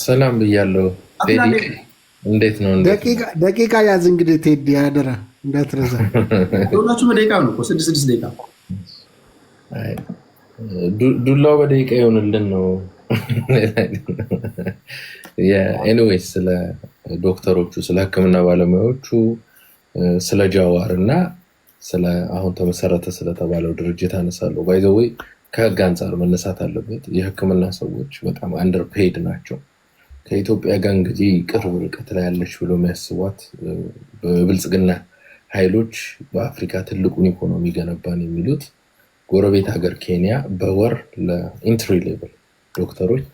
ሰላም ብያለሁ ቴዲ። እንዴት ነው? እንዴት ነው? ደቂቃ ያዝ እንግዲህ ቴዲ አደራ እንዳትረሳ። ሁላችሁም በደቂቃ ነው እኮ 6 ደቂቃ። አይ፣ ዱላው በደቂቃ ይሆንልን ነው። ኤኒዌይስ ስለ ዶክተሮቹ፣ ስለ ሕክምና ባለሙያዎቹ፣ ስለ ጃዋር እና ስለ አሁን ተመሰረተ ስለተባለው ድርጅት አነሳለሁ። ባይ ዘ ዌይ ከህግ አንጻር መነሳት አለበት። የሕክምና ሰዎች በጣም አንደር ፔይድ ናቸው። ከኢትዮጵያ ጋር እንግዲህ ቅርብ ርቀት ላይ ያለች ብሎ የሚያስቧት በብልጽግና ኃይሎች በአፍሪካ ትልቁን ኢኮኖሚ ገነባን የሚሉት ጎረቤት ሀገር ኬንያ በወር ለኢንትሪ ሌቭል ዶክተሮች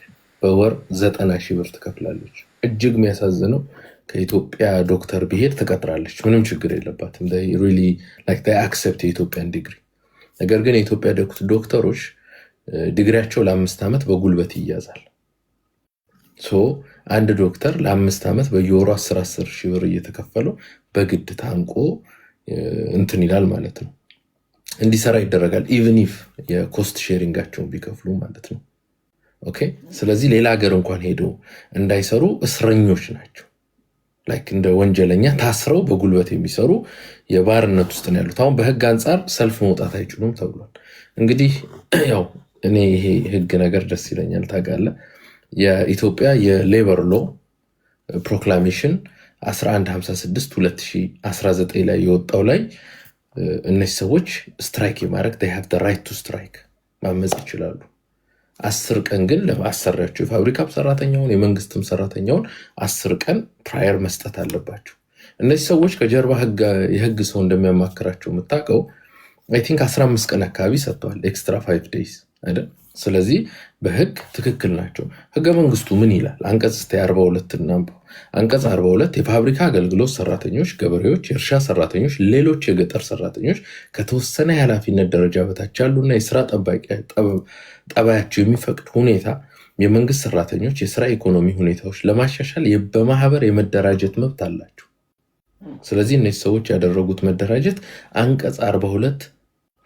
በወር 90,000 ብር ትከፍላለች። እጅግ የሚያሳዝነው ከኢትዮጵያ ዶክተር ብሄድ ትቀጥራለች፣ ምንም ችግር የለባትም። አክሰፕት የኢትዮጵያን ዲግሪ። ነገር ግን የኢትዮጵያ ዶክተሮች ዲግሪያቸው ለ5 ዓመት በጉልበት ይያዛል። አንድ ዶክተር ለ5 ዓመት በየወሩ 10 ሺህ ብር እየተከፈለው በግድ ታንቆ እንትን ይላል ማለት ነው፣ እንዲሰራ ይደረጋል። ኢቨን ኢፍ የኮስት ሼሪንጋቸውን ቢከፍሉ ማለት ነው። ኦኬ። ስለዚህ ሌላ ሀገር እንኳን ሄደው እንዳይሰሩ እስረኞች ናቸው። ላይክ እንደ ወንጀለኛ ታስረው በጉልበት የሚሰሩ የባርነት ውስጥ ነው ያሉት። አሁን በህግ አንጻር ሰልፍ መውጣት አይችሉም ተብሏል። እንግዲህ ያው እኔ ይሄ ህግ ነገር ደስ ይለኛል ታውቃለህ። የኢትዮጵያ የሌበር ሎ ፕሮክላሜሽን 1156 2019 ላይ የወጣው ላይ እነዚህ ሰዎች ስትራይክ የማድረግ they have the right to strike ማመፅ ይችላሉ። 10 ቀን ግን ለማሰሪያቸው የፋብሪካ ሰራተኛውን የመንግስትም ሰራተኛውን 10 ቀን ፕራየር መስጠት አለባቸው። እነዚህ ሰዎች ከጀርባ የህግ ሰው እንደሚያማክራቸው የምታውቀው አይ ቲንክ 15 ቀን አካባቢ ሰጥተዋል፣ ኤክስትራ 5 ዴይዝ አይደል? ስለዚህ በህግ ትክክል ናቸው። ህገ መንግስቱ ምን ይላል? አንቀጽ 42 እናንበው። አንቀጽ 42 የፋብሪካ አገልግሎት ሰራተኞች፣ ገበሬዎች፣ የእርሻ ሰራተኞች፣ ሌሎች የገጠር ሰራተኞች ከተወሰነ የኃላፊነት ደረጃ በታች ያሉና የስራ ጠባያቸው የሚፈቅድ ሁኔታ የመንግስት ሰራተኞች የስራ ኢኮኖሚ ሁኔታዎች ለማሻሻል በማህበር የመደራጀት መብት አላቸው። ስለዚህ እነዚህ ሰዎች ያደረጉት መደራጀት አንቀጽ 42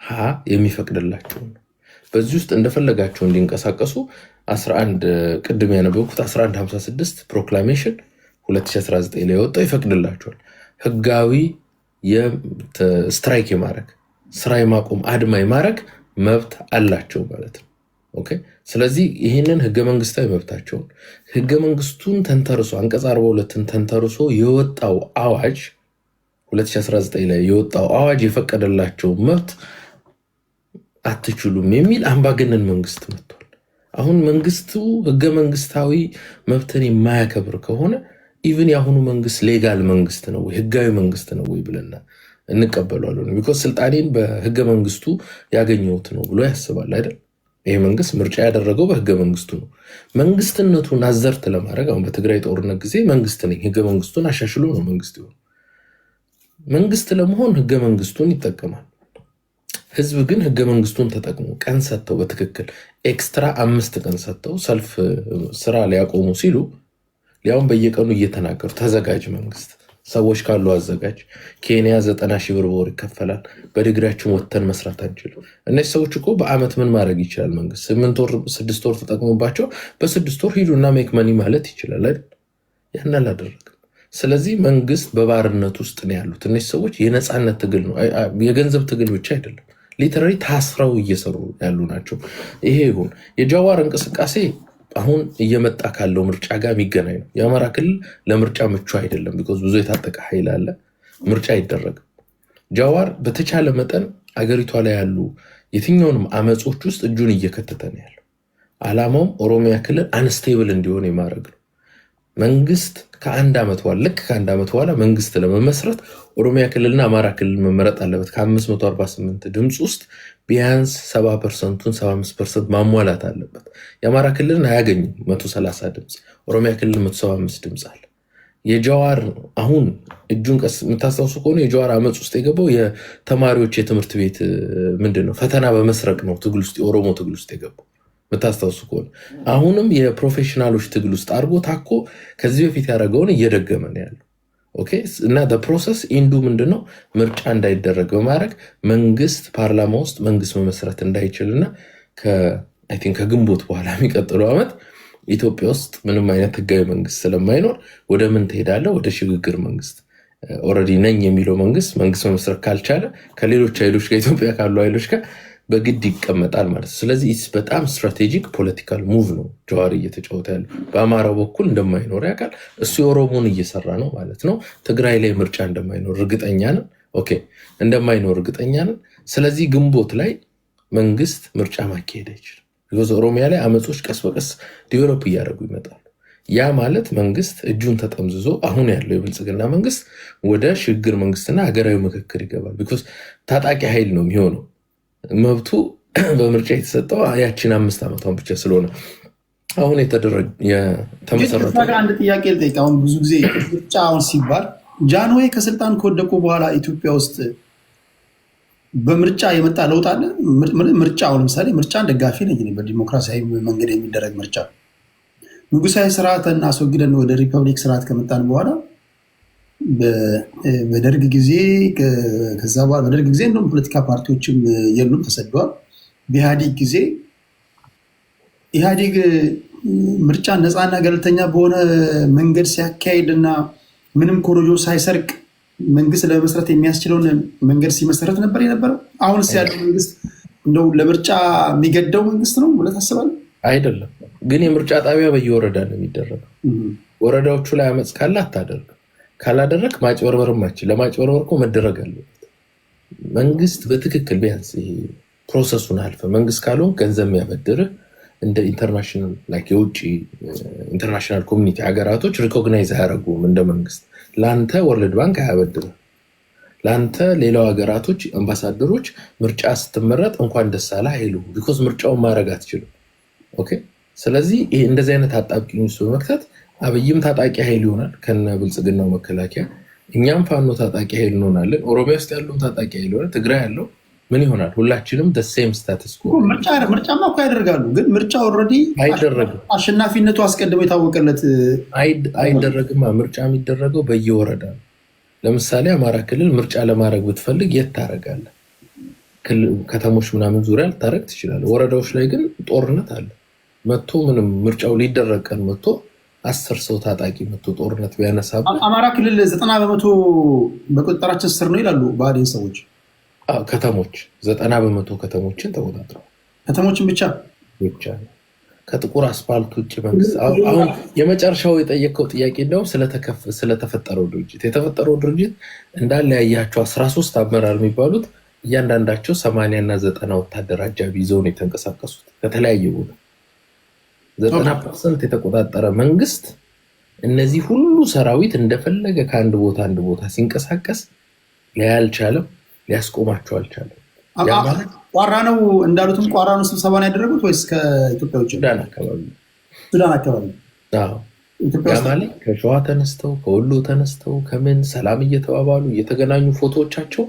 ሀ የሚፈቅድላቸው ነው። በዚህ ውስጥ እንደፈለጋቸው እንዲንቀሳቀሱ 11 ቅድም ያነበብኩት 1156 ፕሮክላሜሽን 2019 ላይ ወጣው ይፈቅድላቸዋል። ህጋዊ ስትራይክ የማድረግ ስራ የማቆም አድማ የማድረግ መብት አላቸው ማለት ነው። ኦኬ። ስለዚህ ይህንን ህገ መንግስታዊ መብታቸውን ህገ መንግስቱን ተንተርሶ አንቀጽ 42ን ተንተርሶ የወጣው አዋጅ 2019 ላይ የወጣው አዋጅ የፈቀደላቸው መብት አትችሉም የሚል አምባገነን መንግስት መጥቷል። አሁን መንግስቱ ህገ መንግስታዊ መብትን የማያከብር ከሆነ ኢቭን የአሁኑ መንግስት ሌጋል መንግስት ነው ወይ ህጋዊ መንግስት ነው ወይ ብለና እንቀበሏለን። ቢኮዝ ስልጣኔን በህገ መንግስቱ ያገኘሁት ነው ብሎ ያስባል አይደል? ይሄ መንግስት ምርጫ ያደረገው በህገ መንግስቱ ነው። መንግስትነቱን አዘርት ለማድረግ አሁን በትግራይ ጦርነት ጊዜ መንግስት ነኝ ህገ መንግስቱን አሻሽሎ ነው መንግስት ይሆን። መንግስት ለመሆን ህገ መንግስቱን ይጠቀማል። ህዝብ ግን ህገ መንግስቱን ተጠቅሞ ቀን ሰጥተው በትክክል ኤክስትራ 5 ቀን ሰጥተው ሰልፍ ስራ ሊያቆሙ ሲሉ ሊያውም በየቀኑ እየተናገሩ ተዘጋጅ መንግስት ሰዎች ካሉ አዘጋጅ፣ ኬንያ 90,000 ብር በወር ይከፈላል፣ በዲግሪያችን ወጥተን መስራት አንችልም። እነዚህ ሰዎች እኮ በአመት ምን ማድረግ ይችላል? መንግስት 8 ወር 6 ወር ተጠቅሞባቸው በ6 ወር ሂዱና ሜክ መኒ ማለት ይችላል አይደል? ያን አላደረግም። ስለዚህ መንግስት በባርነት ውስጥ ነው ያሉት እነዚህ ሰዎች። የነፃነት ትግል ነው፣ የገንዘብ ትግል ብቻ አይደለም። ሊተራሊ ታስረው እየሰሩ ያሉ ናቸው። ይሄ ይሁን የጃዋር እንቅስቃሴ አሁን እየመጣ ካለው ምርጫ ጋር የሚገናኝ ነው። የአማራ ክልል ለምርጫ ምቹ አይደለም። ቢኮዝ ብዙ የታጠቀ ኃይል አለ፣ ምርጫ አይደረግም። ጃዋር በተቻለ መጠን አገሪቷ ላይ ያሉ የትኛውንም አመጾች ውስጥ እጁን እየከተተ ነው ያለው። አላማውም ኦሮሚያ ክልል አንስቴብል እንዲሆን የማድረግ ነው። መንግስት ከአንድ ዓመት በኋላ ልክ ከአንድ ዓመት በኋላ መንግስት ለመመስረት ኦሮሚያ ክልልና አማራ ክልል መመረጥ አለበት። ከ548 ድምፅ ውስጥ ቢያንስ 70%ን 75% ማሟላት አለበት። የአማራ ክልልን አያገኝም 130 ድምፅ፣ ኦሮሚያ ክልል 175 ድምፅ አለ። የጃዋር አሁን እጁን ቀስ የምታስታውሱ ከሆነ የጃዋር አመፅ ውስጥ የገባው የተማሪዎች የትምህርት ቤት ምንድነው ፈተና በመስረቅ ነው ትግል ውስጥ የኦሮሞ ትግል ውስጥ የገባው ምታስታውሱ ከሆነ አሁንም የፕሮፌሽናሎች ትግል ውስጥ አድርጎ ታኮ ከዚህ በፊት ያደረገውን እየደገመ ነው ያለው። ኦኬ። እና ፕሮሰስ ኢንዱ ምንድነው? ምርጫ እንዳይደረግ በማድረግ መንግስት ፓርላማ ውስጥ መንግስት መመስረት እንዳይችልና ከግንቦት በኋላ የሚቀጥለው ዓመት ኢትዮጵያ ውስጥ ምንም አይነት ህጋዊ መንግስት ስለማይኖር ወደ ምን ትሄዳለህ? ወደ ሽግግር መንግስት። ኦልሬዲ ነኝ የሚለው መንግስት መመስረት ካልቻለ ከሌሎች ኃይሎች ጋር ኢትዮጵያ ካሉ ኃይሎች ጋር በግድ ይቀመጣል ማለት ነው። ስለዚህ በጣም ስትራቴጂክ ፖለቲካል ሙቭ ነው ጀዋር እየተጫወተ ያለው። በአማራው በኩል እንደማይኖር ያውቃል። እሱ የኦሮሞን እየሰራ ነው ማለት ነው። ትግራይ ላይ ምርጫ እንደማይኖር እርግጠኛ ነን። ኦኬ እንደማይኖር እርግጠኛ ነን። ስለዚህ ግንቦት ላይ መንግስት ምርጫ ማካሄድ አይችልም። ቢኮዝ ኦሮሚያ ላይ አመጾች ቀስ በቀስ ዲቨሎፕ እያደረጉ ይመጣሉ። ያ ማለት መንግስት እጁን ተጠምዝዞ አሁን ያለው የብልጽግና መንግስት ወደ ሽግግር መንግስትና ሀገራዊ ምክክር ይገባል። ቢኮዝ ታጣቂ ኃይል ነው የሚሆነው። መብቱ በምርጫ የተሰጠው ያችን 5 ዓመቷን ብቻ ስለሆነ አሁን የተመሰረተ አንድ ጥያቄ ልጠይቅ። አሁን ብዙ ጊዜ ምርጫ አሁን ሲባል ጃንሆይ ከስልጣን ከወደቁ በኋላ ኢትዮጵያ ውስጥ በምርጫ የመጣ ለውጥ አለ? ምርጫ አሁን ለምሳሌ ምርጫን ደጋፊ ነኝ፣ በዲሞክራሲያዊ መንገድ የሚደረግ ምርጫ። ንጉሳዊ ስርዓትን አስወግደን ወደ ሪፐብሊክ ስርዓት ከመጣን በኋላ በደርግ ጊዜ ከዛ በኋላ በደርግ ጊዜ እንደውም ፖለቲካ ፓርቲዎችም የሉም፣ ተሰደዋል። በኢህአዴግ ጊዜ ኢህአዴግ ምርጫ ነፃና ገለልተኛ በሆነ መንገድ ሲያካሄድ እና ምንም ኮሮጆ ሳይሰርቅ መንግስት ለመመስረት የሚያስችለውን መንገድ ሲመሰረት ነበር የነበረው። አሁንስ ያለው መንግስት እንደው ለምርጫ የሚገደው መንግስት ነው ብለህ ታስባለህ? አይደለም። ግን የምርጫ ጣቢያ በየወረዳ ነው የሚደረገው። ወረዳዎቹ ላይ አመፅ ካለ አታደርግም። ካላደረግ ማጭበርበርም አችል። ለማጭበርበር እኮ መደረግ አለበት። መንግስት በትክክል ቢያንስ ፕሮሰሱን አልፈ መንግስት ካልሆን ገንዘብ የሚያበድርህ እንደ ኢንተርናሽናል የውጭ ኢንተርናሽናል ኮሚኒቲ ሀገራቶች ሪኮግናይዝ አያደርጉም። እንደ መንግስት ለአንተ ወርልድ ባንክ አያበድርም። ለአንተ ሌላው ሀገራቶች አምባሳደሮች ምርጫ ስትመረጥ እንኳን ደስ አለህ አይሉም። ቢኮዝ ምርጫውን ማድረግ አትችልም። ኦኬ። ስለዚህ እንደዚህ አይነት አጣብቂኝ ውስጥ በመክተት አብይም ታጣቂ ኃይል ይሆናል ከነ ብልጽግናው መከላከያ፣ እኛም ፋኖ ታጣቂ ኃይል እንሆናለን። ኦሮሚያ ውስጥ ያለውም ታጣቂ ኃይል ይሆናል። ትግራይ ያለው ምን ይሆናል? ሁላችንም ደሴም ስታትስ ኮ ምርጫማ እኮ ያደርጋሉ። ግን ምርጫ ኦልሬዲ አይደረግም። አሸናፊነቱ አስቀድሞ የታወቀለት አይደረግም። ምርጫ የሚደረገው በየወረዳ ነው። ለምሳሌ አማራ ክልል ምርጫ ለማድረግ ብትፈልግ የት ታደርጋለህ? ከተሞች ምናምን ዙሪያ ልታደርግ ትችላለህ። ወረዳዎች ላይ ግን ጦርነት አለ። መጥቶ ምንም ምርጫው ሊደረግ ቀን መጥቶ 10 ሰው ታጣቂ መጥቶ ጦርነት ቢያነሳብህ አማራ ክልል 90% በቁጥጥራችን ስር ነው ይላሉ ብአዴን ሰዎች። ከተሞች 90% ከተሞችን ተቆጣጥረው ከተሞችን ብቻ ከጥቁር አስፋልት ውጭ መንግስት አሁን የመጨረሻው የጠየቀው ጥያቄ እንደውም ስለተፈጠረው ድርጅት የተፈጠረው ድርጅት እንዳለ ያያቸው 13 አመራር የሚባሉት እያንዳንዳቸው 80 እና 90 ወታደር አጃቢ ይዘው ነው የተንቀሳቀሱት ከተለያየ ቦታ 90% የተቆጣጠረ መንግስት እነዚህ ሁሉ ሰራዊት እንደፈለገ ከአንድ ቦታ አንድ ቦታ ሲንቀሳቀስ ሊያልቻለም ሊያስቆማቸው አልቻለም። ቋራ ነው እንዳሉትም ቋራ ነው ስብሰባን ያደረጉት ወይስ ከኢትዮጵያ ውጭ? ሱዳን አካባቢ ማለት ከሸዋ ተነስተው ከወሎ ተነስተው ከምን ሰላም እየተባባሉ እየተገናኙ ፎቶዎቻቸው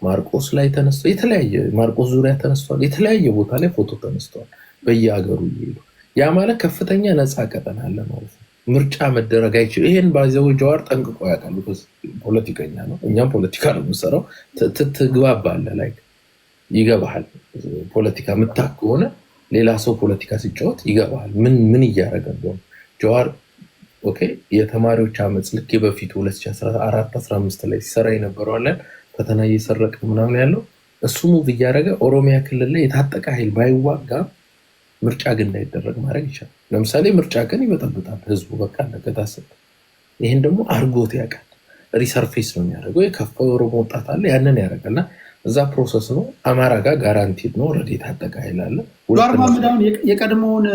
ማርቆስ ላይ ተነስተው የተለያየ ማርቆስ ዙሪያ ተነስተዋል። የተለያየ ቦታ ላይ ፎቶ ተነስተዋል በየሀገሩ ይሄዱ። ያ ማለት ከፍተኛ ነፃ ቀጠና አለ ማለት ነው። ምርጫ መደረግ አይችልም። ይሄን ባይዘው ጀዋር ጠንቅቆ ያውቃል። ፖለቲከኛ ነው። እኛም ፖለቲካ ነው የምንሰራው። ትግባባለህ ላይ ይገባሃል። ፖለቲካ ምታክ ከሆነ ሌላ ሰው ፖለቲካ ሲጫወት ይገባሃል ምን እያደረገ እንደሆነ። ጀዋር ኦኬ የተማሪዎች አመፅ ልክ በፊቱ 2014-15 ላይ ሲሰራ የነበረው አለ ፈተና እየሰረቀ ምናምን ያለው እሱ ሙቭ እያደረገ ኦሮሚያ ክልል ላይ የታጠቀ ኃይል ባይዋጋ ምርጫ ግን እንዳይደረግ ማድረግ ይቻላል። ለምሳሌ ምርጫ ግን ይበጠብጣል ህዝቡ በቃ እንደከታሰብ። ይሄን ደግሞ አርጎት ያውቃል። ሪሰርፌስ ነው የሚያደርገው። የከፋው የኦሮሞ ወጣት አለ ያንን ያደርጋልና እዛ ፕሮሰስ ነው። አማራ ጋር ጋራንቲድ ነው። ኦልሬዲ የታጠቀ ኃይል አለ። ጀዋር መሐመድ አሁን የቀድሞውን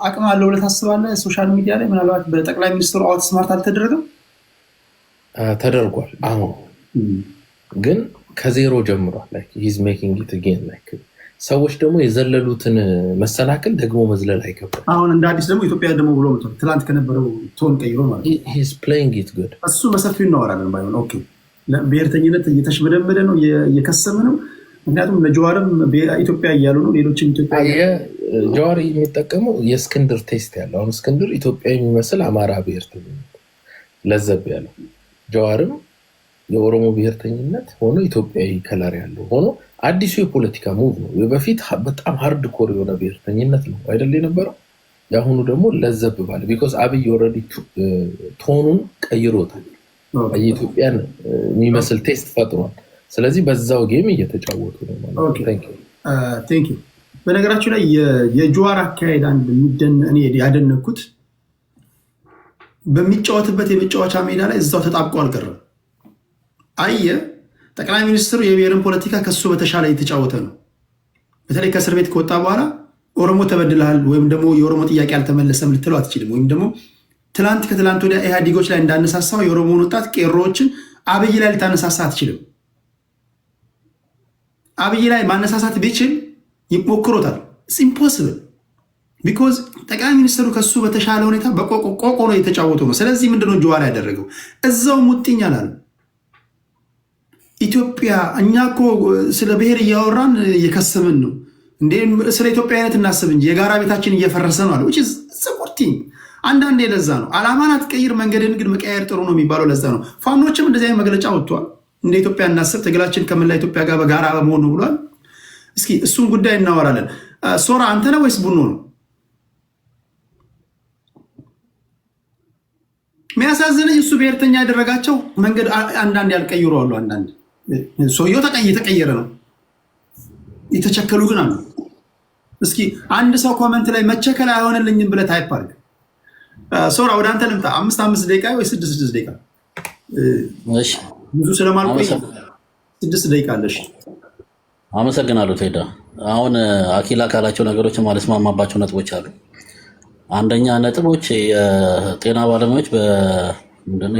አቅም አለው ብለህ ታስባለህ? ሶሻል ሚዲያ ላይ ምናልባት በጠቅላይ ሚኒስትሩ አውት ስማርት አልተደረገም? ተደርጓል። አሁን ግን ከዜሮ ጀምሯል። ላይክ ሂዝ ሜኪንግ ኢት አጌን ላይክ ሰዎች ደግሞ የዘለሉትን መሰናክል ደግሞ መዝለል አይከብድም። አሁን እንደ አዲስ ደግሞ ኢትዮጵያ ደግሞ ብሎ ትላንት ከነበረው ቶን ቀይሮ ማለት ሂዝ ፕሌይንግ ኢት ጉድ። እሱ በሰፊው እናወራለን። ባይሆን ኦኬ ብሔርተኝነት እየተሽበደበደ ነው እየከሰመ ነው። ምክንያቱም ለጀዋርም ኢትዮጵያ እያሉ ነው ሌሎችም ኢትዮጵያ ጀዋር የሚጠቀመው የእስክንድር ቴስት ያለው አሁን እስክንድር ኢትዮጵያ የሚመስል አማራ ብሔርተኝነት ለዘብ ያለው ጀዋርም የኦሮሞ ብሔርተኝነት ሆኖ ኢትዮጵያዊ ከለር ያለው ሆኖ አዲሱ የፖለቲካ ሙቭ ነው። በፊት በጣም ሃርድ ኮር የሆነ ብሔርተኝነት ነው አይደል የነበረው። ያሁኑ ደግሞ ለዘብ ባለ ቢኮዝ አብይ ኦልሬዲ ቶኑን ቀይሮታል። የኢትዮጵያን የሚመስል ቴስት ፈጥሯል። ስለዚህ በዛው ጌም እየተጫወቱ ነው ማለት ነው። ቴንክ ዩ። በነገራችሁ ላይ የጀዋር አካሄድ አንድ እኔ ያደነኩት በሚጫወትበት የመጫወቻ ሜዳ ላይ እዛው ተጣብቆ አልቀረም። ጠቅላይ ሚኒስትሩ የብሔርን ፖለቲካ ከሱ በተሻለ የተጫወተ ነው። በተለይ ከእስር ቤት ከወጣ በኋላ ኦሮሞ ተበድልሃል ወይም ደግሞ የኦሮሞ ጥያቄ አልተመለሰም ልትለው አትችልም። ወይም ደግሞ ከትላንት ወዲያ ኢህአዴጎች ላይ እንዳነሳሳው የኦሮሞን ወጣት ቄሮዎችን አብይ ላይ ልታነሳሳ አትችልም። አብይ ላይ ማነሳሳት ቢችል ይሞክሮታል። ኢምፖስብል ቢኮዝ ጠቅላይ ሚኒስትሩ ከሱ በተሻለ ሁኔታ በቆቆ ነው የተጫወቱ ነው። ስለዚህ ምንድነው ጀዋር ያደረገው? እዛው ሙጥኝ አላለም። ኢትዮጵያ እኛ እኮ ስለ ብሔር እያወራን እየከሰምን ነው እንዴ? ስለ ኢትዮጵያ አይነት እናስብ እንጂ የጋራ ቤታችን እየፈረሰ ነው አለ። አንዳንዴ ለዛ ነው አላማን አትቀይር መንገድን ግን መቀየር ጥሩ ነው የሚባለው። ለዛ ነው ፋኖችም እንደዚህ አይነት መግለጫ ወጥቷል። እንደ ኢትዮጵያ እናስብ፣ ትግላችን ከመላ ኢትዮጵያ ጋር በጋራ በመሆን ነው ብሏል። እስኪ እሱን ጉዳይ እናወራለን። ሶራ አንተ ነው ወይስ ቡኖ ነው? የሚያሳዝነኝ እሱ ብሔርተኛ ያደረጋቸው መንገድ አንዳንድ ያልቀይሩ አሉ። አንዳንድ ሰውየው የተቀየረ ነው፣ የተቸከሉ ግን አሉ። እስኪ አንድ ሰው ኮመንት ላይ መቸከል አይሆንልኝም ብለህ ታይፕ አድርግ። ሶራ ወደ አንተ ልምጣ። 5 ደቂቃ ወይ 6 ደቂቃ? ብዙ ስለማልቆይ 6 ደቂቃ አለሽ። አመሰግናለሁ ቴዳ። አሁን አኪላ ካላቸው ነገሮች ማለስማማባቸው ነጥቦች አሉ። አንደኛ ነጥቦች የጤና ባለሙያዎች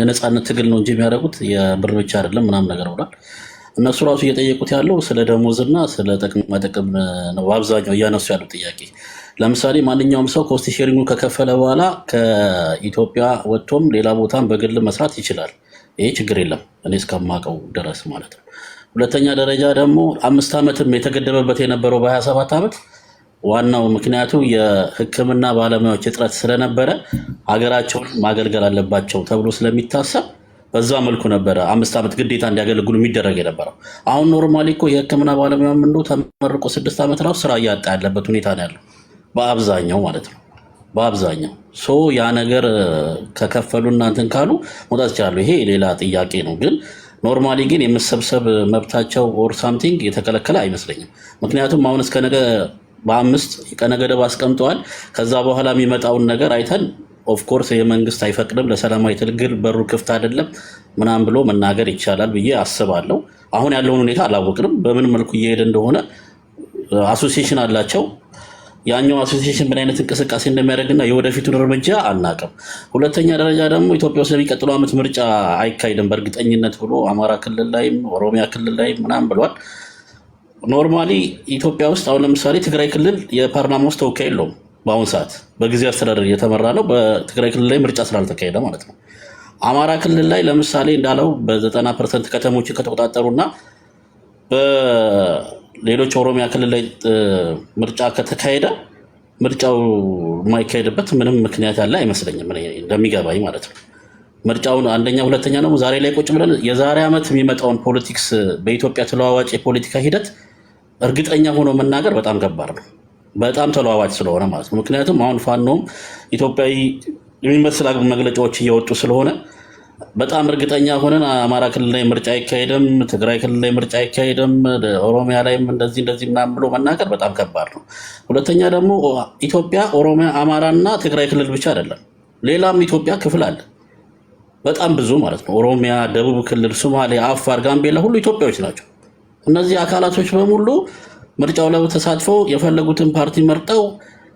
የነፃነት ትግል ነው እንጂ የሚያደርጉት የብር ብቻ አይደለም ምናምን ነገር ብሏል። እነሱ ራሱ እየጠየቁት ያለው ስለ ደሞዝና ስለ ጥቅም ነው በአብዛኛው እያነሱ ያለው ጥያቄ። ለምሳሌ ማንኛውም ሰው ኮስት ሼሪንግ ከከፈለ በኋላ ከኢትዮጵያ ወጥቶም ሌላ ቦታም በግል መስራት ይችላል። ይሄ ችግር የለም እኔ እስከማውቀው ድረስ ማለት ነው። ሁለተኛ ደረጃ ደግሞ 5 ዓመትም የተገደበበት የነበረው በ27 ዓመት ዋናው ምክንያቱ የሕክምና ባለሙያዎች እጥረት ስለነበረ ሀገራቸውን ማገልገል አለባቸው ተብሎ ስለሚታሰብ በዛ መልኩ ነበረ 5 ዓመት ግዴታ እንዲያገለግሉ የሚደረግ የነበረው። አሁን ኖርማሊ እኮ የሕክምና ባለሙያ ምንድነው ተመርቆ 6 ዓመት ራሱ ስራ እያጣ ያለበት ሁኔታ ነው ያለው በአብዛኛው ማለት ነው። በአብዛኛው ያ ነገር ከከፈሉ እናንተን ካሉ መውጣት ይችላሉ። ይሄ ሌላ ጥያቄ ነው። ግን ኖርማሊ ግን የመሰብሰብ መብታቸው ኦር ሳምቲንግ የተከለከለ አይመስለኝም። ምክንያቱም አሁን እስከ ነገ በ5 ቀነ ገደብ አስቀምጠዋል። ከዛ በኋላ የሚመጣውን ነገር አይተን ኦፍኮርስ የመንግስት አይፈቅድም ለሰላማዊ ትግል በሩ ክፍት አይደለም ምናምን ብሎ መናገር ይቻላል ብዬ አስባለሁ። አሁን ያለውን ሁኔታ አላወቅንም በምን መልኩ እየሄደ እንደሆነ። አሶሲዬሽን አላቸው። ያኛው አሶሲዬሽን ምን አይነት እንቅስቃሴ እንደሚያደርግና የወደፊቱን እርምጃ አናውቅም። ሁለተኛ ደረጃ ደግሞ ኢትዮጵያ ውስጥ ለሚቀጥለው ዓመት ምርጫ አይካሄድም በእርግጠኝነት ብሎ አማራ ክልል ላይም ኦሮሚያ ክልል ላይም ምናምን ብሏል። ኖርማሊ ኢትዮጵያ ውስጥ አሁን ለምሳሌ ትግራይ ክልል የፓርላማ ውስጥ ተወካይ የለውም በአሁኑ ሰዓት በጊዜያዊ አስተዳደር እየተመራ ነው። በትግራይ ክልል ላይ ምርጫ ስላልተካሄደ ማለት ነው። አማራ ክልል ላይ ለምሳሌ እንዳለው በ90% ከተሞችን ከተቆጣጠሩና ሌሎች ኦሮሚያ ክልል ላይ ምርጫ ከተካሄደ ምርጫው የማይካሄድበት ምንም ምክንያት ያለ አይመስለኝም እንደሚገባኝ ማለት ነው። ምርጫውን አንደኛ ሁለተኛ ደግሞ ዛሬ ላይ ቁጭ ብለን የዛሬ ዓመት የሚመጣውን ፖለቲክስ በኢትዮጵያ ተለዋዋጭ የፖለቲካ ሂደት እርግጠኛ ሆኖ መናገር በጣም ከባድ ነው። በጣም ተለዋዋጭ ስለሆነ ማለት ነው። ምክንያቱም አሁን ፋኖም ኢትዮጵያዊ የሚመስል መግለጫዎች እየወጡ ስለሆነ በጣም እርግጠኛ ሆነን አማራ ክልል ላይ ምርጫ አይካሄድም፣ ትግራይ ክልል ላይ ምርጫ አይካሄድም፣ ኦሮሚያ ላይም እንደዚህ ምናምን ብሎ መናገር በጣም ከባድ ነው። ሁለተኛ ደግሞ ኢትዮጵያ ኦሮሚያ፣ አማራና ትግራይ ክልል ብቻ አይደለም፣ ሌላም ኢትዮጵያ ክፍል አለ በጣም ብዙ ማለት ነው። ኦሮሚያ፣ ደቡብ ክልል፣ ሶማሌ፣ አፋር፣ ጋምቤላ ሁሉ ኢትዮጵያዎች ናቸው። እነዚህ አካላቶች በሙሉ ምርጫው ላይ ተሳትፈው የፈለጉትን ፓርቲ መርጠው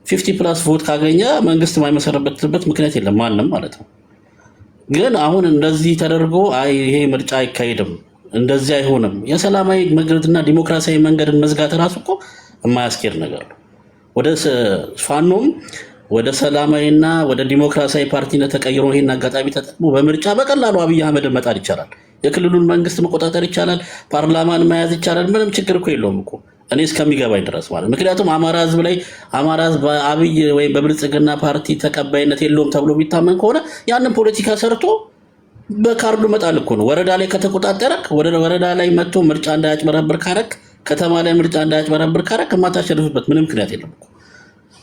50+ ቮት ካገኘ መንግስት የማይመሰረትበት ምክንያት የለም ማንም ማለት ነው። ግን አሁን እንደዚህ ተደርጎ ይሄ ምርጫ አይካሄድም እንደዚህ አይሆንም የሰላማዊ መንገድና ዲሞክራሲያዊ መንገድን መዝጋት ራሱ እኮ የማያስኬድ ነገር ነው። ወደ ፋኖም ወደ ሰላማዊና ወደ ዲሞክራሲያዊ ፓርቲነት ተቀይሮ ይሄን አጋጣሚ ተጠቅሞ በምርጫ በቀላሉ አብይ አህመድን መጣል ይቻላል። የክልሉን መንግስት መቆጣጠር ይቻላል። ፓርላማን መያዝ ይቻላል። ምንም ችግር እኮ የለውም እኮ እኔ እስከሚገባኝ ድረስ ማለት። ምክንያቱም አማራ ህዝብ በአብይ ወይም በብልጽግና ፓርቲ ተቀባይነት የለውም ተብሎ የሚታመን ከሆነ ያንን ፖለቲካ ሰርቶ በካርዱ መጣል እኮ ነው። ወረዳ ላይ ከተቆጣጠረክ ወረዳ ላይ መጥቶ ምርጫ እንዳያጭበረብር ካረክ፣ ከተማ ላይ ምርጫ እንዳያጭበረብር ካረክ የማታሸንፍበት ምንም ምክንያት የለም እኮ።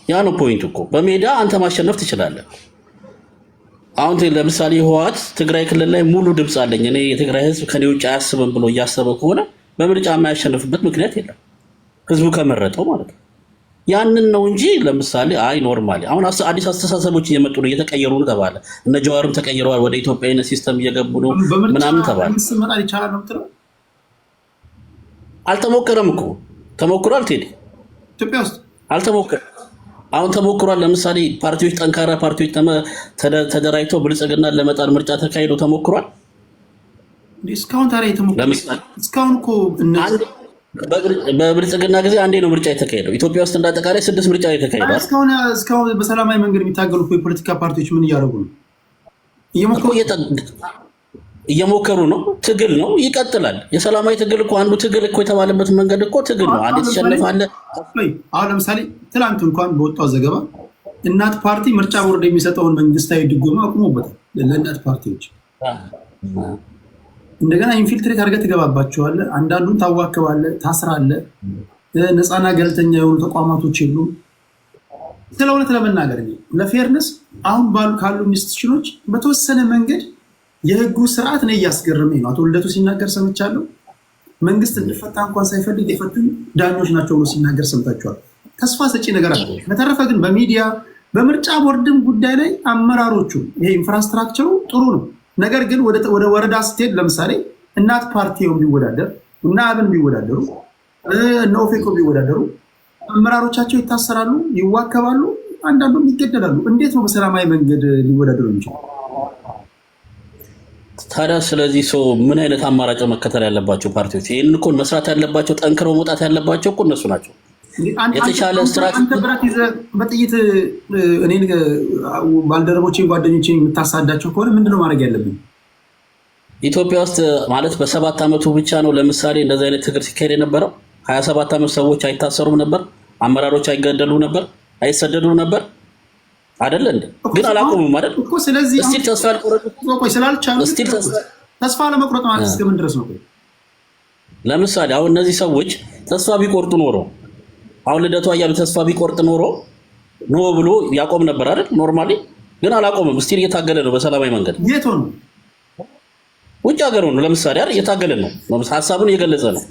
ያ ነው ፖይንቱ እኮ። በሜዳ አንተ ማሸነፍ ትችላለህ። አሁን ለምሳሌ ህወሓት ትግራይ ክልል ላይ ሙሉ ድምፅ አለኝ እኔ የትግራይ ህዝብ ከኔ ውጭ አያስብም ብሎ እያሰበ ከሆነ በምርጫ የማያሸንፍበት ምክንያት የለም፣ ህዝቡ ከመረጠው ማለት ነው። ያንን ነው እንጂ ለምሳሌ አይ ኖርማሊ አሁን አዲስ አስተሳሰቦች እየመጡ ነው እየተቀየሩ ነው ተባለ። እነ ጀዋርም ተቀይረዋል፣ ወደ ኢትዮጵያዊነት ሲስተም እየገቡ ነው ምናምን ተባለ። አልተሞከረም እኮ ተሞክሯል። ቴዲ ኢትዮጵያ ውስጥ አልተሞከረም። አሁን ተሞክሯል። ለምሳሌ ፓርቲዎች ጠንካራ ፓርቲዎች ተደራጅተው ብልጽግና ለመጣል ምርጫ ተካሂዶ ተሞክሯል። እስካሁን ታዲያ የተሞክሯል። እስካሁን እኮ በብልጽግና ጊዜ አንዴ ነው ምርጫ የተካሄደው። ኢትዮጵያ ውስጥ እንዳጠቃላይ 6 ምርጫ የተካሄደው። እስካሁን በሰላማዊ መንገድ የሚታገሉ የፖለቲካ ፓርቲዎች ምን እያደረጉ ነው? እየሞከሩ ነው። ትግል ነው፣ ይቀጥላል። የሰላማዊ ትግል እኮ አንዱ ትግል እኮ የተባለበት መንገድ እኮ ትግል ነው። አንዴ ተሸንፋለህ። አሁን ለምሳሌ ትላንት እንኳን በወጣው ዘገባ እናት ፓርቲ ምርጫ ቦርድ የሚሰጠውን መንግስታዊ ድጎማ አቁሞበታል። ለእናት ፓርቲዎች እንደገና ኢንፊልትሬት አድርገህ ትገባባቸዋለህ። አንዳንዱን ታዋክባለህ፣ ታስራለህ። ነፃና ገለልተኛ የሆኑ ተቋማቶች የሉም። ስለ እውነት ለመናገር ለፌርነስ አሁን ካሉ ኢንስቲትዩሽኖች በተወሰነ መንገድ የህጉ ስርዓት ነው እያስገረመኝ ነው። አቶ ልደቱ ሲናገር ሰምቻለሁ። መንግስት እንዲፈታ እንኳን ሳይፈልግ የፈቱን ዳኞች ናቸው ብሎ ሲናገር ሰምታችኋል። ተስፋ ሰጪ ነገር አለ። በተረፈ ግን በሚዲያ በምርጫ ቦርድም ጉዳይ ላይ አመራሮቹ ይሄ ኢንፍራስትራክቸሩ ጥሩ ነው። ነገር ግን ወደ ወረዳ ስትሄድ ለምሳሌ እናት ፓርቲው ቢወዳደር እና አብን ቢወዳደሩ እና ኦፌኮ ቢወዳደሩ አመራሮቻቸው ይታሰራሉ፣ ይዋከባሉ፣ አንዳንዱም ይገደላሉ። እንዴት ነው በሰላማዊ መንገድ ሊወዳደሩ የሚችሉ? ታዲያ ስለዚህ ሰው ምን አይነት አማራጭ መከተል ያለባቸው ፓርቲዎች? ይህንን እኮ መስራት ያለባቸው ጠንክረው መውጣት ያለባቸው እኮ እነሱ ናቸው። የተሻለ ስትራቴጂ በጥይት እኔን ባልደረቦቼን ጓደኞቼን የምታሳዳቸው ከሆነ ምንድነው ማድረግ ያለብን? ኢትዮጵያ ውስጥ ማለት በ7 ዓመቱ ብቻ ነው ለምሳሌ እንደዚህ አይነት ትግል ሲካሄድ የነበረው። 27 ዓመት ሰዎች አይታሰሩም ነበር፣ አመራሮች አይገደሉ ነበር፣ አይሰደዱ ነበር አይደል እንዴ? ግን አላቆሙም ማለት እኮ። ስለዚህ እስቲ ተስፋ ስላልቻሉ ተስፋ ለመቁረጥ ማለት እስከምን ድረስ ነው? ለምሳሌ አሁን እነዚህ ሰዎች ተስፋ ቢቆርጡ ኖሮ አሁን ልደቱ አያሉ ተስፋ ቢቆርጥ ኖሮ ኖ ብሎ ያቆም ነበር አይደል? ኖርማሊ ግን አላቆምም። እስቲ እየታገለ ነው በሰላማዊ መንገድ። የት ሆነ? ውጭ ሀገር ሆኖ ለምሳሌ አይደል? እየታገለ ነው፣ ሀሳቡን እየገለጸ ነው።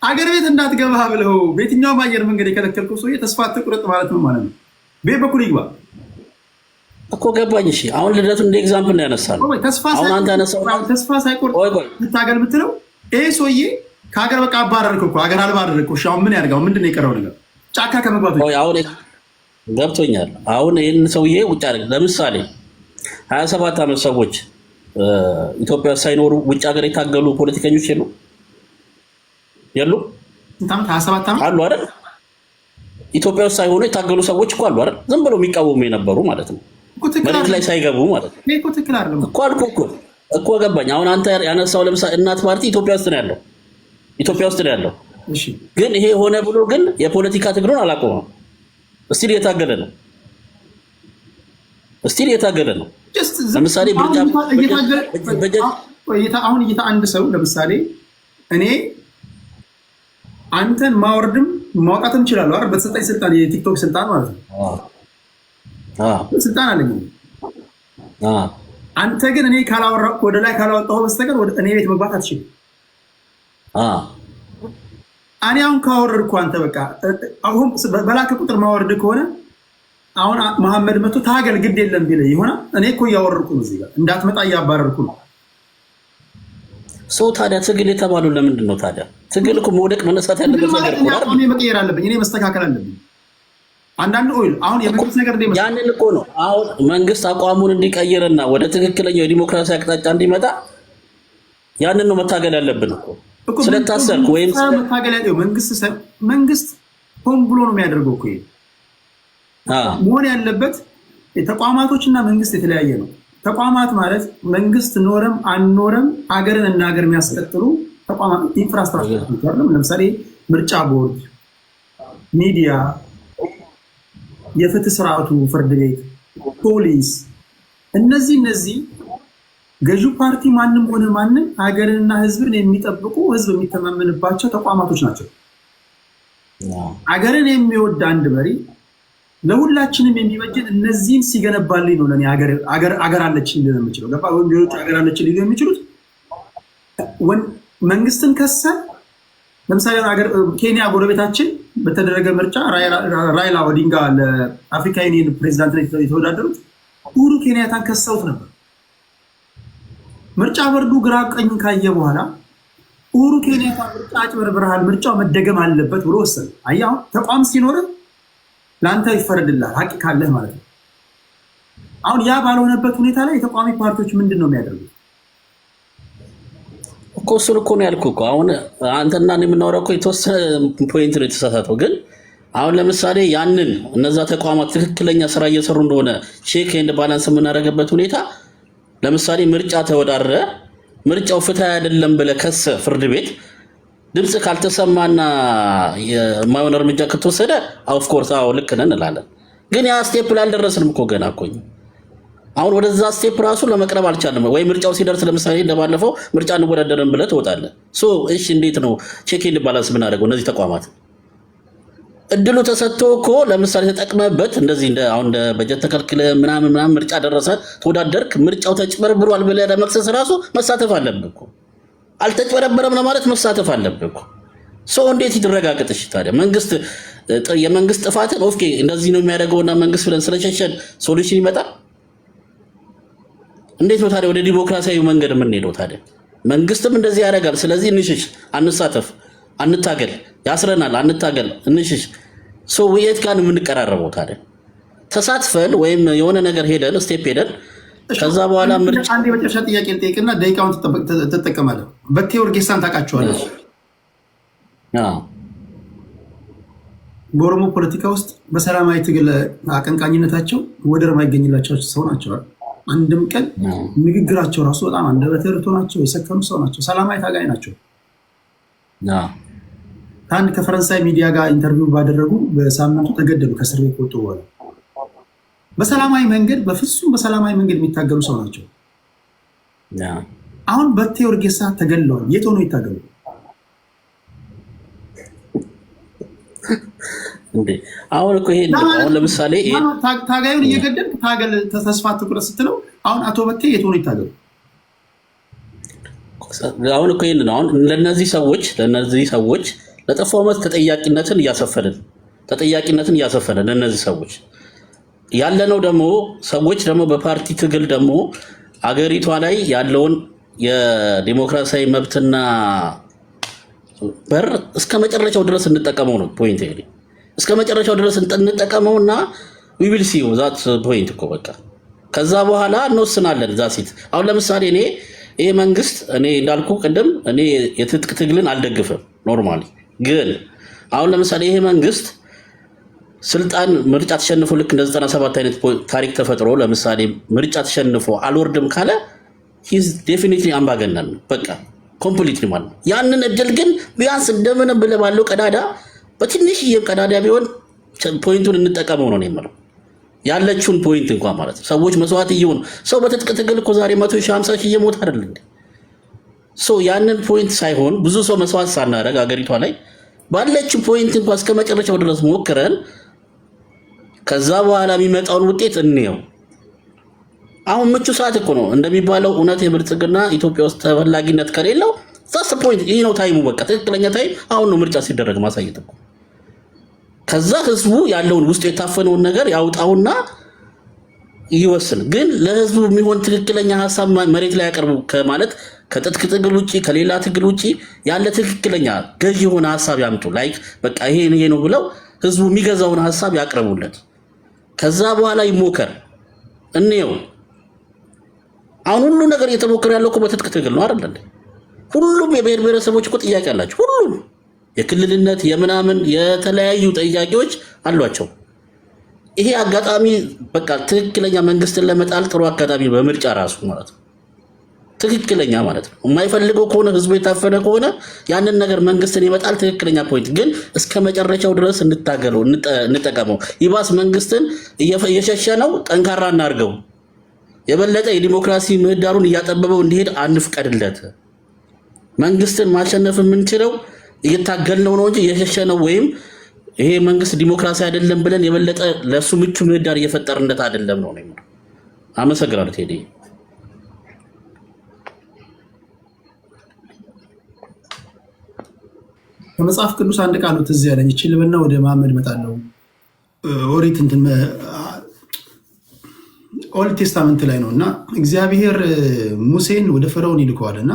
አገር ቤት እንዳትገባ ብለው በየትኛውም አየር መንገድ የከለከልከው ሰውዬ ተስፋ አትቁረጥ ማለት ነው ማለት ነው። ቤት በኩል ይግባ እኮ ገባኝ። እሺ አሁን ልደቱ እንደ ኤግዛምፕል ነው ያነሳነው። አሁን አንተ ያነሳው ተስፋ ሳይቆርጥ ልታገል ብትለው ይሄ ሰውዬ ከሀገር በቃ አባረርክ እኮ ሀገር አልባ አደረግከው። እሺ አሁን ምን ያድርጋው? ምንድን ነው የቀረው ነገር? ጫካ ከመግባቱ አሁን ገብቶኛል። አሁን ይህን ሰውዬ ውጭ አድርግ። ለምሳሌ 27 ዓመት ሰዎች ኢትዮጵያ ሳይኖሩ ውጭ ሀገር የታገሉ ፖለቲከኞች የሉ አሉ አይደል? ኢትዮጵያ ውስጥ ሳይሆኑ የታገሉ ሰዎች እኮ አሉ አይደል? ዝም ብለው የሚቃወሙ የነበሩ ማለት ነው፣ መሬት ላይ ሳይገቡ ማለት ነው እኮ አልኩህ እኮ ገባኝ። አሁን አንተ ያነሳው ለምሳሌ እናት ፓርቲ ኢትዮጵያ ውስጥ ነው ያለው። ግን ይሄ ሆነ ብሎ ግን የፖለቲካ ትግሉን አላቆመም። እስቲል እየታገለ ነው። ለምሳሌ አሁን እይታ አንድ ሰው ለምሳሌ እኔ አንተን ማውረድም ማውጣትም እችላለሁ አይደል? በተሰጠኝ ስልጣን የቲክቶክ ስልጣን ማለት ነው። ስልጣን አለኝ። አንተ ግን እኔ ወደ ላይ ካላወጣሁ በስተቀር እኔ ቤት መግባት አትችልም። እኔ አሁን ካወረድኩ አንተ በቃ አሁን በላከ ቁጥር ማወርድ ከሆነ አሁን መሐመድ መቶ ታገል ግድ የለም ቢለኝ ይሆናል። እኔ እኮ እያወረድኩ ነው፣ እዚህ ጋር እንዳትመጣ እያባረርኩ ነው። ሰው ታዲያ ትግል የተባለው ለምንድን ነው ታዲያ? ትግል እኮ መውደቅ መነሳት ያለበት ነገር እኮ አይደል? እኔ መቀየር አለብኝ፣ እኔ መስተካከል አለብኝ። አንዳንድ ኦይል አሁን የመንግስት ነገር ያንን እኮ ነው አሁን መንግስት አቋሙን እንዲቀይርና ወደ ትክክለኛው የዲሞክራሲ አቅጣጫ እንዲመጣ ያንን ነው መታገል ያለብን እኮ። ስለታሰርኩ ወይም መታገል ያለው መንግስት ሆን ብሎ ነው የሚያደርገው እኮ። መሆን ያለበት ተቋማቶችና መንግስት የተለያየ ነው። ተቋማት ማለት መንግስት ኖረም አልኖረም ሀገርን እና ሀገር የሚያስቀጥሉ ተቋማት ኢንፍራስትራክቸር ነው። ለምሳሌ ምርጫ ቦርድ፣ ሚዲያ፣ የፍትህ ስርዓቱ፣ ፍርድ ቤት፣ ፖሊስ፣ እነዚህ ገዢው ፓርቲ ማንም ሆነ ማንም ሀገርንና ህዝብን የሚጠብቁ ህዝብ የሚተማመንባቸው ተቋማቶች ናቸው። ሀገርን የሚወድ አንድ መሪ ለሁላችንም የሚበጅን እነዚህን ሲገነባልኝ ነው ለኔ ሀገር አለችኝ ልል የምችለው። ገባ? ወንዶች ሀገር አለችኝ ሊሉ የሚችሉት መንግስትን ከሰ ለምሳሌ ኬንያ ጎረቤታችን በተደረገ ምርጫ ራይላ ኦዲንጋ ለአፍሪካ ዩኒየን ፕሬዚዳንት የተወዳደሩት ኡሁሩ ኬንያታን ከሰውት ነበር። ምርጫ ቦርዱ ግራ ቀኝ ካየ በኋላ ኡሁሩ ኬንያታ ምርጫ አጭበርብረሃል፣ ምርጫው መደገም አለበት ብሎ ወሰነ። አያው ተቋም ሲኖር ለአንተ ይፈረድልሃል ሀቅ ካለህ ማለት ነው። አሁን ያ ባልሆነበት ሁኔታ ላይ የተቋሚ ፓርቲዎች ምንድን ነው የሚያደርጉት? እኮ እሱን እኮ ነው ያልኩህ እኮ። አሁን አንተና እኔ የምናወራው እኮ የተወሰነ ፖይንት ነው የተሳሳተው። ግን አሁን ለምሳሌ ያንን እነዛ ተቋማት ትክክለኛ ስራ እየሰሩ እንደሆነ ቼክ ኤንድ ባላንስ የምናደርግበት ሁኔታ ለምሳሌ ምርጫ ተወዳደረ፣ ምርጫው ፍትሃ አይደለም ብለህ ከሰህ ፍርድ ቤት ድምፅ ካልተሰማና የማይሆን እርምጃ ከተወሰደ ኦፍኮርስ አዎ ልክ ነን እንላለን። ግን ያ ስቴፕ ላይ አልደረስንም እኮ ገና እኮ። አሁን ወደዛ ስቴፕ ራሱ ለመቅረብ አልቻለም ወይ? ምርጫው ሲደርስ ለምሳሌ እንደባለፈው ምርጫ እንወዳደርን ብለህ ትወጣለህ። እሺ እንዴት ነው ቼክ ኤንድ ባላንስ የምናደርገው? እነዚህ ተቋማት እድሉ ተሰጥቶ እኮ ለምሳሌ ተጠቅመበት እንደዚህ አሁን እንደ በጀት ተከልክለ ምናምን ምርጫ ደረሰ ተወዳደርክ፣ ምርጫው ተጭበርብሯል ብለህ ለመክሰስ ራሱ መሳተፍ አለብህ እኮ። አልተጭበረበረም ለማለት መሳተፍ አለብህ እኮ። እንዴት ይደረጋግጥሽ ታዲያ? የመንግስት ጥፋትን ኦኬ እንደዚህ ነው የሚያደርገውና መንግስት ብለን ስለሸሸን ሶሉሽን ይመጣል? እንዴት ነው ታዲያ ወደ ዲሞክራሲያዊ መንገድ የምንሄደው ታዲያ? መንግስትም እንደዚህ ያደርጋል። ስለዚህ እንሽሽ፣ አንሳተፍ፣ አንታገል፣ ያስረናል፣ አንታገል፣ እንሽሽ። የት ጋር ነው የምንቀራረበው ታዲያ? ተሳትፈን ወይም የሆነ ነገር ሄደን ስቴፕ ሄደን ከዛ በኋላ ምርጫ አንድ የመጨረሻ ጥያቄ ልጠይቅና ደቂቃውን ትጠቀማለህ። በቴ ኡርጌሳን ታውቃቸዋለህ? በኦሮሞ ፖለቲካ ውስጥ በሰላማዊ ትግል አቀንቃኝነታቸው ወደር የማይገኝላቸው ሰው ናቸው። አንድም ቀን ንግግራቸው ራሱ በጣም አንደበተ ርቱዕ ናቸው። የሰከኑ ሰው ናቸው። ሰላማዊ ታጋይ ናቸው። ከአንድ ከፈረንሳይ ሚዲያ ጋር ኢንተርቪው ባደረጉ በሳምንቱ ተገደሉ። ከእስር ቤት ወጡ በኋላ በሰላማዊ መንገድ በፍጹም በሰላማዊ መንገድ የሚታገሉ ሰው ናቸው። አሁን በቴ ኡርጌሳ ተገለዋል። የት ሆኖ ይታገሉ? አሁን እኮ ይሄ አሁን ለምሳሌ ታጋዩን እየገደልክ ታገል ተስፋ ትኩረት ስትለው አሁን አቶ በቴ የት ሆኖ ይታገሉ? አሁን እኮ ይሄን ነው። አሁን ለነዚህ ሰዎች ለጠፋው መት ተጠያቂነትን እያሰፈንን ለነዚህ ሰዎች ያለነው ደግሞ ሰዎች ደግሞ በፓርቲ ትግል ደግሞ አገሪቷ ላይ ያለውን የዲሞክራሲያዊ መብትና በር እስከ መጨረሻው ድረስ እንጠቀመው ነው ፖይንት። ይሄ እስከ መጨረሻው ድረስ እንጠቀመውና we will see that point እኮ በቃ ከዛ በኋላ እንወስናለን። ዛሲት አሁን ለምሳሌ ይሄ መንግስት እኔ እንዳልኩ ቅድም እኔ የትጥቅ ትግልን አልደግፍም ኖርማሊ። ግን አሁን ለምሳሌ ይሄ መንግስት ስልጣን ምርጫ ተሸንፎ ልክ እንደ 97 አይነት ታሪክ ተፈጥሮ ለምሳሌ ምርጫ ተሸንፎ አልወርድም ካለ he's definitely አምባገነን ነው በቃ ኮምፕሊትሊ ማለት ነው። ያንን እድል ግን ቢያንስ እንደምን ብለህ ባለው ቀዳዳ በትንሽዬ ቀዳዳ ቢሆን ፖይንቱን እንጠቀመው ነው የምለው። ያለችውን ፖይንት እንኳን ማለት ነው። ሰዎች መስዋዕት እየሆኑ ሰው በትጥቅ ትግል እኮ ዛሬ 150 ሺህ እየሞተ አይደል እንዴ? ያንን ፖይንት ሳይሆን ብዙ ሰው መስዋዕት ሳናደርግ አገሪቷ ላይ ባለችው ፖይንት እንኳን እስከ መጨረሻው ድረስ ሞክረን ከዛ በኋላ የሚመጣውን ውጤት እንየው። አሁን ምቹ ሰዓት እኮ ነው እንደሚባለው። እውነት የብልጽግና ኢትዮጵያ ውስጥ ተፈላጊነት ከሌለው ዛስ ፖይንት ይሄ ነው ታይሙ። በቃ ትክክለኛ ታይም አሁን ነው ምርጫ ሲደረግ ማሳየት እኮ። ከዛ ህዝቡ ያለውን ውስጡ የታፈነውን ነገር ያውጣውና ይወስን። ግን ለህዝቡ የሚሆን ትክክለኛ ሐሳብ መሬት ላይ ያቀርቡ ከማለት ከትጥቅ ትግል ውጪ ከሌላ ትግል ውጪ ያለ ትክክለኛ ገዢ የሆነ ሐሳብ ያምጡ። ላይክ በቃ ይሄ ነው ብለው ህዝቡ የሚገዛውን ሐሳብ ያቀርቡለት። ከዛ በኋላ ይሞከር እንየው። አሁን ሁሉ ነገር እየተሞከረ ያለው እኮ በትጥቅ ትግል ነው አይደል? ሁሉም የብሔር ብሔረሰቦች እኮ ጥያቄ አላቸው። ሁሉም የክልልነት የምናምን የተለያዩ ጥያቄዎች አሏቸው። ይሄ አጋጣሚ በቃ ትክክለኛ መንግስትን ለመጣል ጥሩ አጋጣሚ በምርጫ ራሱ ማለት ነው። ትክክለኛ ማለት ነው። የማይፈልገው ከሆነ ህዝቡ የታፈነ ከሆነ ያንን ነገር መንግስትን ይመጣል። ትክክለኛ ፖይንት ግን እስከ መጨረሻው ድረስ እንታገለው፣ እንጠቀመው። ይባስ መንግስትን እየሸሸነው ጠንካራ እናርገው። የበለጠ የዲሞክራሲ ምህዳሩን እያጠበበው እንዲሄድ አንፍቀድለት። መንግስትን ማሸነፍ የምንችለው እየታገልነው ነው እንጂ እየሸሸነው ወይም ይሄ መንግስት ዲሞክራሲ አይደለም ብለን የበለጠ ለሱ ምቹ ምህዳር እየፈጠርንለት አይደለም ነው ነው። አመሰግናለሁ ቴዲ። ከመጽሐፍ ቅዱስ አንድ ቃል ነው ትዝ ያለኝ። እቺ ልበና ወደ መሐመድ እመጣለሁ። ኦሪት እንትን ኦልድ ቴስታመንት ላይ ነውና እግዚአብሔር ሙሴን ወደ ፈርዖን ይልከዋልና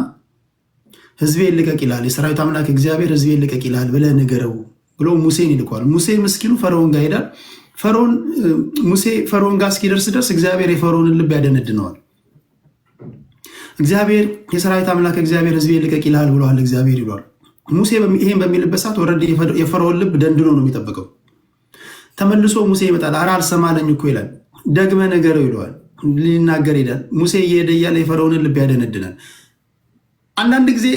ህዝቤን ልቀቅ ይላል። የሰራዊት አምላክ እግዚአብሔር ህዝቤን ልቀቅ ይላል ብለህ ንገረው ብሎ ሙሴን ይልከዋል። ሙሴ ምስኪኑ ፈርዖን ጋር ይሄዳል። ሙሴ ፈርዖን ጋር እስኪደርስ ድረስ እግዚአብሔር የፈርዖንን ልብ ያደነድነዋል። እግዚአብሔር የሰራዊት አምላክ እግዚአብሔር ህዝቤን ልቀቅ ይላል ብለዋል እግዚአብሔር ይሏል። ሙሴ ይሄን በሚልበት ሰዓት ወረድ የፈርዖን ልብ ደንድኖ ነው የሚጠብቀው። ተመልሶ ሙሴ ይመጣል። ኧረ አልሰማለኝ እኮ ይላል። ደግመ ነገረው ይለዋል። ሊናገር ይሄዳል። ሙሴ እየሄደ እያለ የፈርዖንን ልብ ያደነድናል። አንዳንድ ጊዜ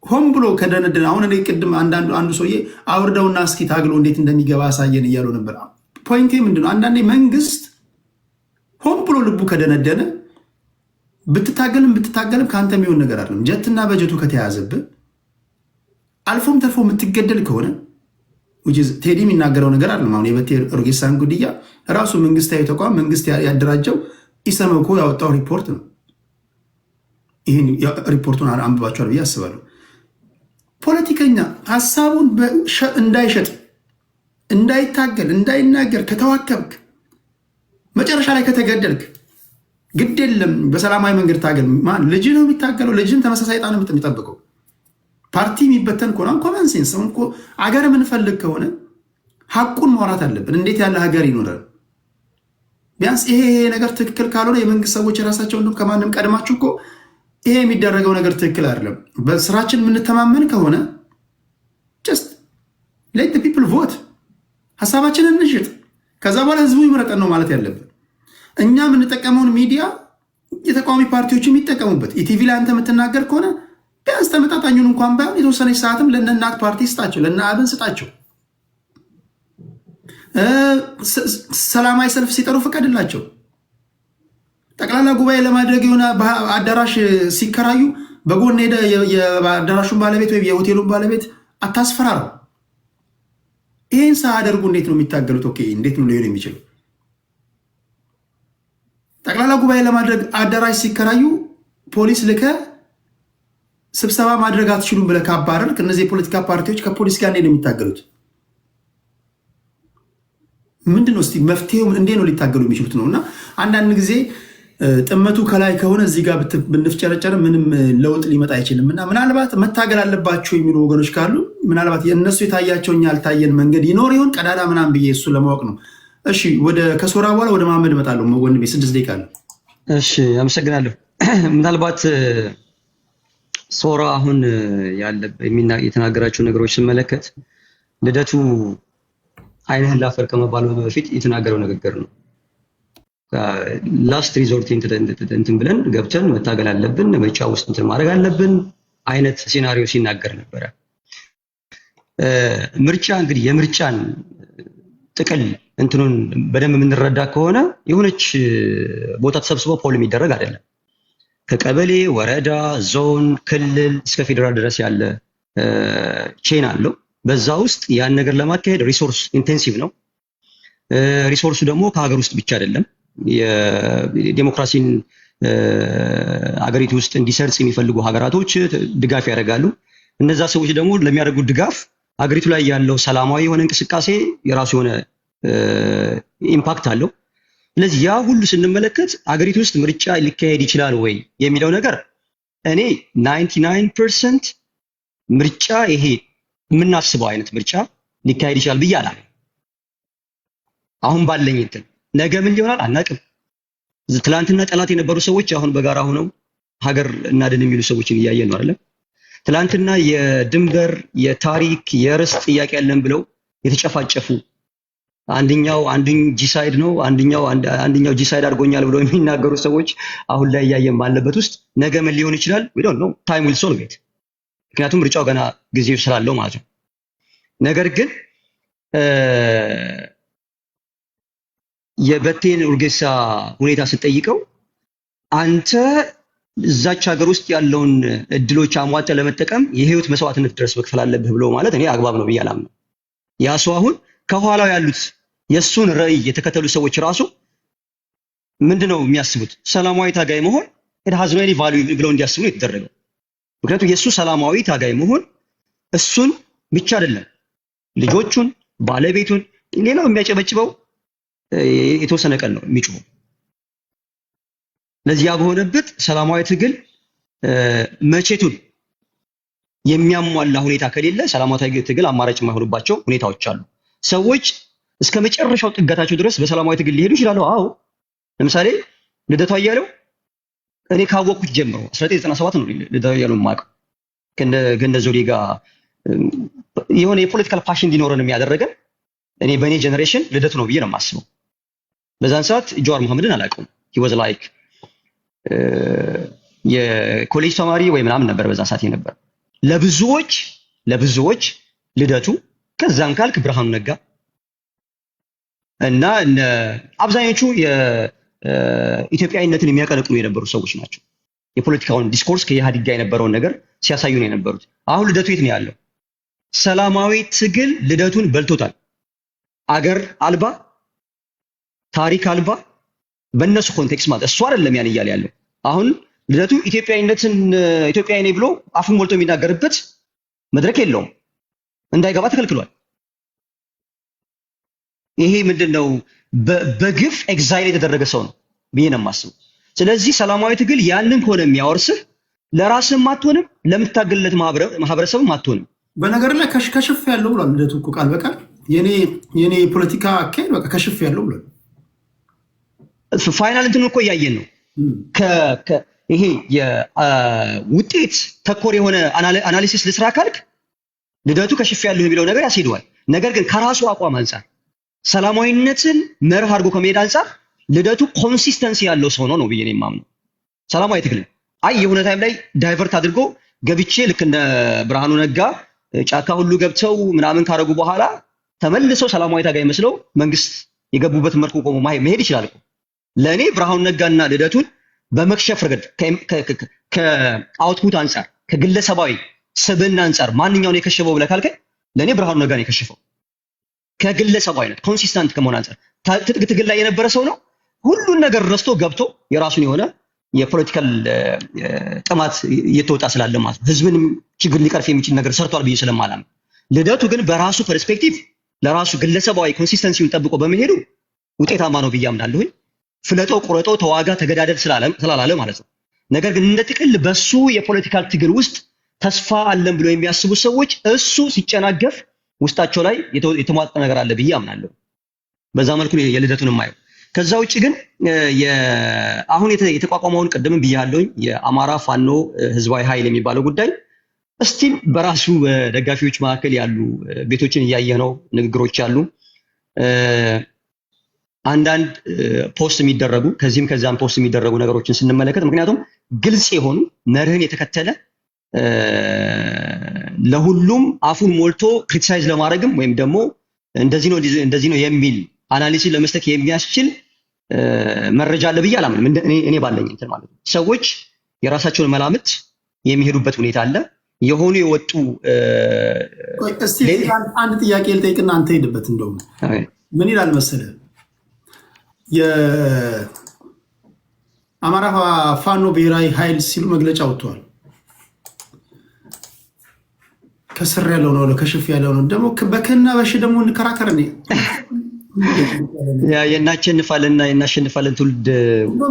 ሆን ብሎ ከደነደነ አሁን እኔ ቅድም አንዱ ሰውዬ አውርደውና እስኪ ታግሎ እንዴት እንደሚገባ አሳየን እያለው ነበር። ፖይንቴ ምንድነው? አንዳንዴ መንግስት ሆን ብሎ ልቡ ከደነደነ ብትታገልም ከአንተ የሚሆን ነገር አይደለም። ጀትና በጀቱ ከተያዘብህ አልፎም ተርፎ የምትገደል ከሆነ ቴዲ የሚናገረው ነገር አይደለም። አሁን የበቴ ኦርጌሳን ጉድያ ራሱ መንግስታዊ ተቋም መንግስት ያደራጀው ኢሰመኮ ያወጣው ሪፖርት ነው። ይህን ሪፖርቱን አንብባችኋል ብዬ አስባለሁ። ፖለቲከኛ ሀሳቡን እንዳይሸጥ፣ እንዳይታገል፣ እንዳይናገር ከተዋከብክ መጨረሻ ላይ ከተገደልክ ግድ የለም በሰላማዊ መንገድ ታገል። ማን ልጅ ነው የሚታገለው? ልጅን ተመሳሳይ ጣን የሚጠብቀው ፓርቲ የሚበተን ከሆነ ኮመን ሴንስ ሰውን እኮ አገር የምንፈልግ ከሆነ ሀቁን ማውራት አለብን። እንዴት ያለ ሀገር ይኖራል? ቢያንስ ይሄ ነገር ትክክል ካልሆነ የመንግስት ሰዎች የራሳቸውን ከማንም ቀድማችሁ እኮ ይሄ የሚደረገው ነገር ትክክል አይደለም። በስራችን የምንተማመን ከሆነ ጀስት ሌት ፒፕል ቮት፣ ሀሳባችንን እንሽጥ፣ ከዛ በኋላ ህዝቡ ይምረጠን ነው ማለት ያለብን። እኛ የምንጠቀመውን ሚዲያ የተቃዋሚ ፓርቲዎች የሚጠቀሙበት ኢቲቪ ላይ አንተ የምትናገር ከሆነ ቢያንስ ተመጣጣኙን እንኳን ባይሆን የተወሰነች ሰዓትም ለእነ እናት ፓርቲ ስጣቸው፣ ለእነ አብን ስጣቸው። ሰላማዊ ሰልፍ ሲጠሩ ፍቀድላቸው። ጠቅላላ ጉባኤ ለማድረግ የሆነ አዳራሽ ሲከራዩ በጎን ሄደ የአዳራሹን ባለቤት ወይም የሆቴሉን ባለቤት አታስፈራረው። ይህን ሳያደርጉ እንዴት ነው የሚታገሉት? ኦኬ እንዴት ነው ሊሆን የሚችለው? ጠቅላላ ጉባኤ ለማድረግ አዳራሽ ሲከራዩ ፖሊስ ልከ ስብሰባ ማድረግ አትችሉም ብለህ ካባረርክ እነዚህ የፖለቲካ ፓርቲዎች ከፖሊስ ጋር እንዴት ነው የሚታገሉት? ምንድን ነው እስቲ መፍትሄው? እንዴት ነው ሊታገሉ የሚችሉት ነው። እና አንዳንድ ጊዜ ጥመቱ ከላይ ከሆነ እዚህ ጋር ብንፍጨረጨር ምንም ለውጥ ሊመጣ አይችልም። እና ምናልባት መታገል አለባቸው የሚሉ ወገኖች ካሉ ምናልባት የእነሱ የታያቸው እኛ ያልታየን መንገድ ይኖር ይሆን ቀዳዳ ምናምን ብዬ እሱ ለማወቅ ነው። እሺ ከሶራ በኋላ ወደ መሐመድ እመጣለሁ። ወንድሜ 6 ደቂቃ አለ። እሺ አመሰግናለሁ። ምናልባት ሶራ አሁን የተናገራቸው ነገሮች ስመለከት ልደቱ አይንህን ላፈር ከመባሉ በፊት የተናገረው ንግግር ነው። ላስት ሪዞርት እንትን ብለን ገብተን መታገል አለብን፣ ምርጫ ውስጥ እንትን ማድረግ አለብን አይነት ሲናሪዮ ሲናገር ነበረ። ምርጫ እንግዲህ የምርጫን ጥቅል እንትኑን በደንብ የምንረዳ ከሆነ የሆነች ቦታ ተሰብስቦ ፖል የሚደረግ አይደለም። ከቀበሌ፣ ወረዳ፣ ዞን፣ ክልል እስከ ፌዴራል ድረስ ያለ ቼን አለው። በዛ ውስጥ ያን ነገር ለማካሄድ ሪሶርስ ኢንቴንሲቭ ነው። ሪሶርሱ ደግሞ ከሀገር ውስጥ ብቻ አይደለም። የዲሞክራሲን አገሪቱ ውስጥ እንዲሰርጽ የሚፈልጉ ሀገራቶች ድጋፍ ያደርጋሉ። እነዛ ሰዎች ደግሞ ለሚያደርጉት ድጋፍ አገሪቱ ላይ ያለው ሰላማዊ የሆነ እንቅስቃሴ የራሱ የሆነ ኢምፓክት አለው። ስለዚህ ያ ሁሉ ስንመለከት አገሪቱ ውስጥ ምርጫ ሊካሄድ ይችላል ወይ የሚለው ነገር እኔ 99% ምርጫ ይሄ የምናስበው አይነት ምርጫ ሊካሄድ ይችላል ብዬ አላምንም። አሁን ባለኝ እንትን ነገ ምን ሊሆናል አናውቅም። ትላንትና ጠላት የነበሩ ሰዎች አሁን በጋራ ሆነው ሀገር እናድን የሚሉ ሰዎችን እያየን ነው አይደለም። ትላንትና የድንበር የታሪክ የርስት ጥያቄ ያለን ብለው የተጨፋጨፉ አንደኛው ጂሳይድ ነው አንደኛው ጂሳይድ አድርጎኛል ብለው የሚናገሩ ሰዎች አሁን ላይ እያየን ባለበት ውስጥ ነገ ምን ሊሆን ይችላል? we don't know, time will solve it። ምክንያቱም ምርጫው ገና ጊዜው ስላለው ማለት ነው። ነገር ግን የበቴን ኡርጌሳ ሁኔታ ስጠይቀው አንተ እዛች ሀገር ውስጥ ያለውን እድሎች አሟጠ ለመጠቀም የህይወት መስዋዕትነት ድረስ መክፈል አለብህ ብሎ ማለት እኔ አግባብ ነው ብዬ አላምንም። ያ ሰው አሁን ከኋላው ያሉት የሱን ራዕይ የተከተሉ ሰዎች ራሱ ምንድነው የሚያስቡት? ሰላማዊ ታጋይ መሆን it has no value ብለው እንዲያስቡ የተደረገው። ምክንያቱም የሱ ሰላማዊ ታጋይ መሆን እሱን ብቻ አይደለም ልጆቹን፣ ባለቤቱን፣ ሌላው የሚያጨበጭበው የተወሰነ ቀን ነው የሚጮኸው። ለዚያ በሆነበት ሰላማዊ ትግል መቼቱን የሚያሟላ ሁኔታ ከሌለ ሰላማዊ ትግል አማራጭ የማይሆንባቸው ሁኔታዎች አሉ። ሰዎች እስከ መጨረሻው ጥጋታቸው ድረስ በሰላማዊ ትግል ሊሄዱ ይችላሉ። አዎ ለምሳሌ ልደቱ አያሌው እኔ ካወቅኩት ጀምሮ 1997 ነው ልደቱ አያሌው የማውቀው ከነ ዘውዴ ጋር የሆነ የፖለቲካል ፓሽን እንዲኖረን የሚያደርገን እኔ በእኔ ጀነሬሽን ልደቱ ነው ብዬ ነው የማስበው። በዛን ሰዓት ጀዋር መሐመድን አላውቀውም። he was like የኮሌጅ ተማሪ ወይ ምናምን ነበር በዛ ሰዓት ነበር። ለብዙዎች ልደቱ ከዛን ካልክ ብርሃኑ ነጋ እና አብዛኞቹ የኢትዮጵያዊነትን የሚያቀነቅኑ የነበሩ ሰዎች ናቸው። የፖለቲካውን ዲስኮርስ ከኢህአዴግ ጋር የነበረውን ነገር ሲያሳዩ ነው የነበሩት። አሁን ልደቱ የት ነው ያለው? ሰላማዊ ትግል ልደቱን በልቶታል። አገር አልባ ታሪክ አልባ በእነሱ ኮንቴክስት ማለት እሱ አይደለም ያን እያለ ያለው። አሁን ልደቱ ኢትዮጵያዊ ነኝ ብሎ አፉን ሞልቶ የሚናገርበት መድረክ የለውም። እንዳይገባ ተከልክሏል። ይሄ ምንድነው? በግፍ ኤግዛይል የተደረገ ሰው ነው ብዬ ነው የማስበው። ስለዚህ ሰላማዊ ትግል ያንን ከሆነ የሚያወርስህ ለራስህም አትሆንም፣ ለምታገልለት ማህበረሰብም አትሆንም። በነገር ላይ ከሽፍ ያለው ብሏል ልደቱ እኮ ቃል በቃል የኔ ፖለቲካ አካሄድ በቃ ከሽፍ ያለው ብሏል። ፋይናል እንትኑ እኮ እያየን ነው። ይሄ የውጤት ተኮር የሆነ አናሊሲስ ልስራ ካልክ ልደቱ ከሽፍ ያለው የሚለው ነገር ያስሄደዋል። ነገር ግን ከራሱ አቋም አንፃር ሰላማዊነትን መርህ አድርጎ ከመሄድ አንፃር ልደቱ ኮንሲስተንሲ ያለው ሰው ነው ብዬ ነው የማምነው። ሰላማዊ ትግል የሆነ ታይም ላይ ዳይቨርት አድርጎ ገብቼ ልክ እንደ ብርሃኑ ነጋ ጫካ ሁሉ ገብተው ምናምን ካረጉ በኋላ ተመልሰው ሰላማዊ ታጋይ መስለው መንግስት የገቡበት መልኩ ቆሞ መሄድ ይችላል። ለእኔ ብርሃኑ ነጋና ልደቱን በመክሸፍ ረገድ ከአውትፑት አንፃር ከግለሰባዊ ስብዕና አንፃር ማንኛውን የከሸፈው ብለህ ካልከኝ ለእኔ ብርሃኑ ነጋ ነው የከሸፈው። ከግለሰባዊነት ኮንሲስተንት ከመሆን አንፃር ትጥቅ ትግል ላይ የነበረ ሰው ነው። ሁሉን ነገር ረስቶ ገብቶ የራሱን የሆነ የፖለቲካል ጥማት እየተወጣ ስላለ ማለት ነው ህዝብን ችግር ሊቀርፍ የሚችል ነገር ሰርቷል ብዬ ስለማላምን፣ ልደቱ ግን በራሱ ፐርስፔክቲቭ ለራሱ ግለሰባዊ ኮንሲስተንሲውን ጠብቆ በመሄዱ ውጤታማ ነው ብዬ አምናለሁ። ፍለጠው ቁረጠው ተዋጋ ተገዳደል ስላላለ ማለት ነው። ነገር ግን እንደ ጥቅል በሱ የፖለቲካል ትግል ውስጥ ተስፋ አለን ብሎ የሚያስቡ ሰዎች እሱ ሲጨናገፍ ውስጣቸው ላይ የተሟጠ ነገር አለ ብዬ አምናለሁ። በዛ መልኩ የልደቱን የማየው። ከዛ ውጭ ግን አሁን የተቋቋመውን ቅድምም ብያለሁኝ የአማራ ፋኖ ህዝባዊ ኃይል የሚባለው ጉዳይ እስቲል በራሱ ደጋፊዎች መካከል ያሉ ቤቶችን እያየ ነው፣ ንግግሮች አሉ። አንዳንድ ፖስት የሚደረጉ ከዛም ፖስት የሚደረጉ ነገሮችን ስንመለከት ምክንያቱም ግልጽ የሆኑ መርህን የተከተለ ለሁሉም አፉን ሞልቶ ክሪቲሳይዝ ለማድረግም ወይም ደግሞ እንደዚህ ነው የሚል አናሊሲስ ለመስጠት የሚያስችል መረጃ አለ ብዬ አላምንም። እኔ ባለኝ እንትን ማለት ነው። ሰዎች የራሳቸውን መላምት የሚሄዱበት ሁኔታ አለ። የሆኑ የወጡ አንድ ጥያቄ ልጠይቅና አንተ ሄድበት። እንደውም ምን ይላል መሰለህ የአማራ ፋኖ ብሔራዊ ኃይል ሲሉ መግለጫ ወጥቷል። ከስር ያለው ነው ከሽፍ ያለው ነው ደግሞ በከና በሽ ደግሞ እንከራከር ነው የናሸንፋለንና የናሸንፋለን ትውልድ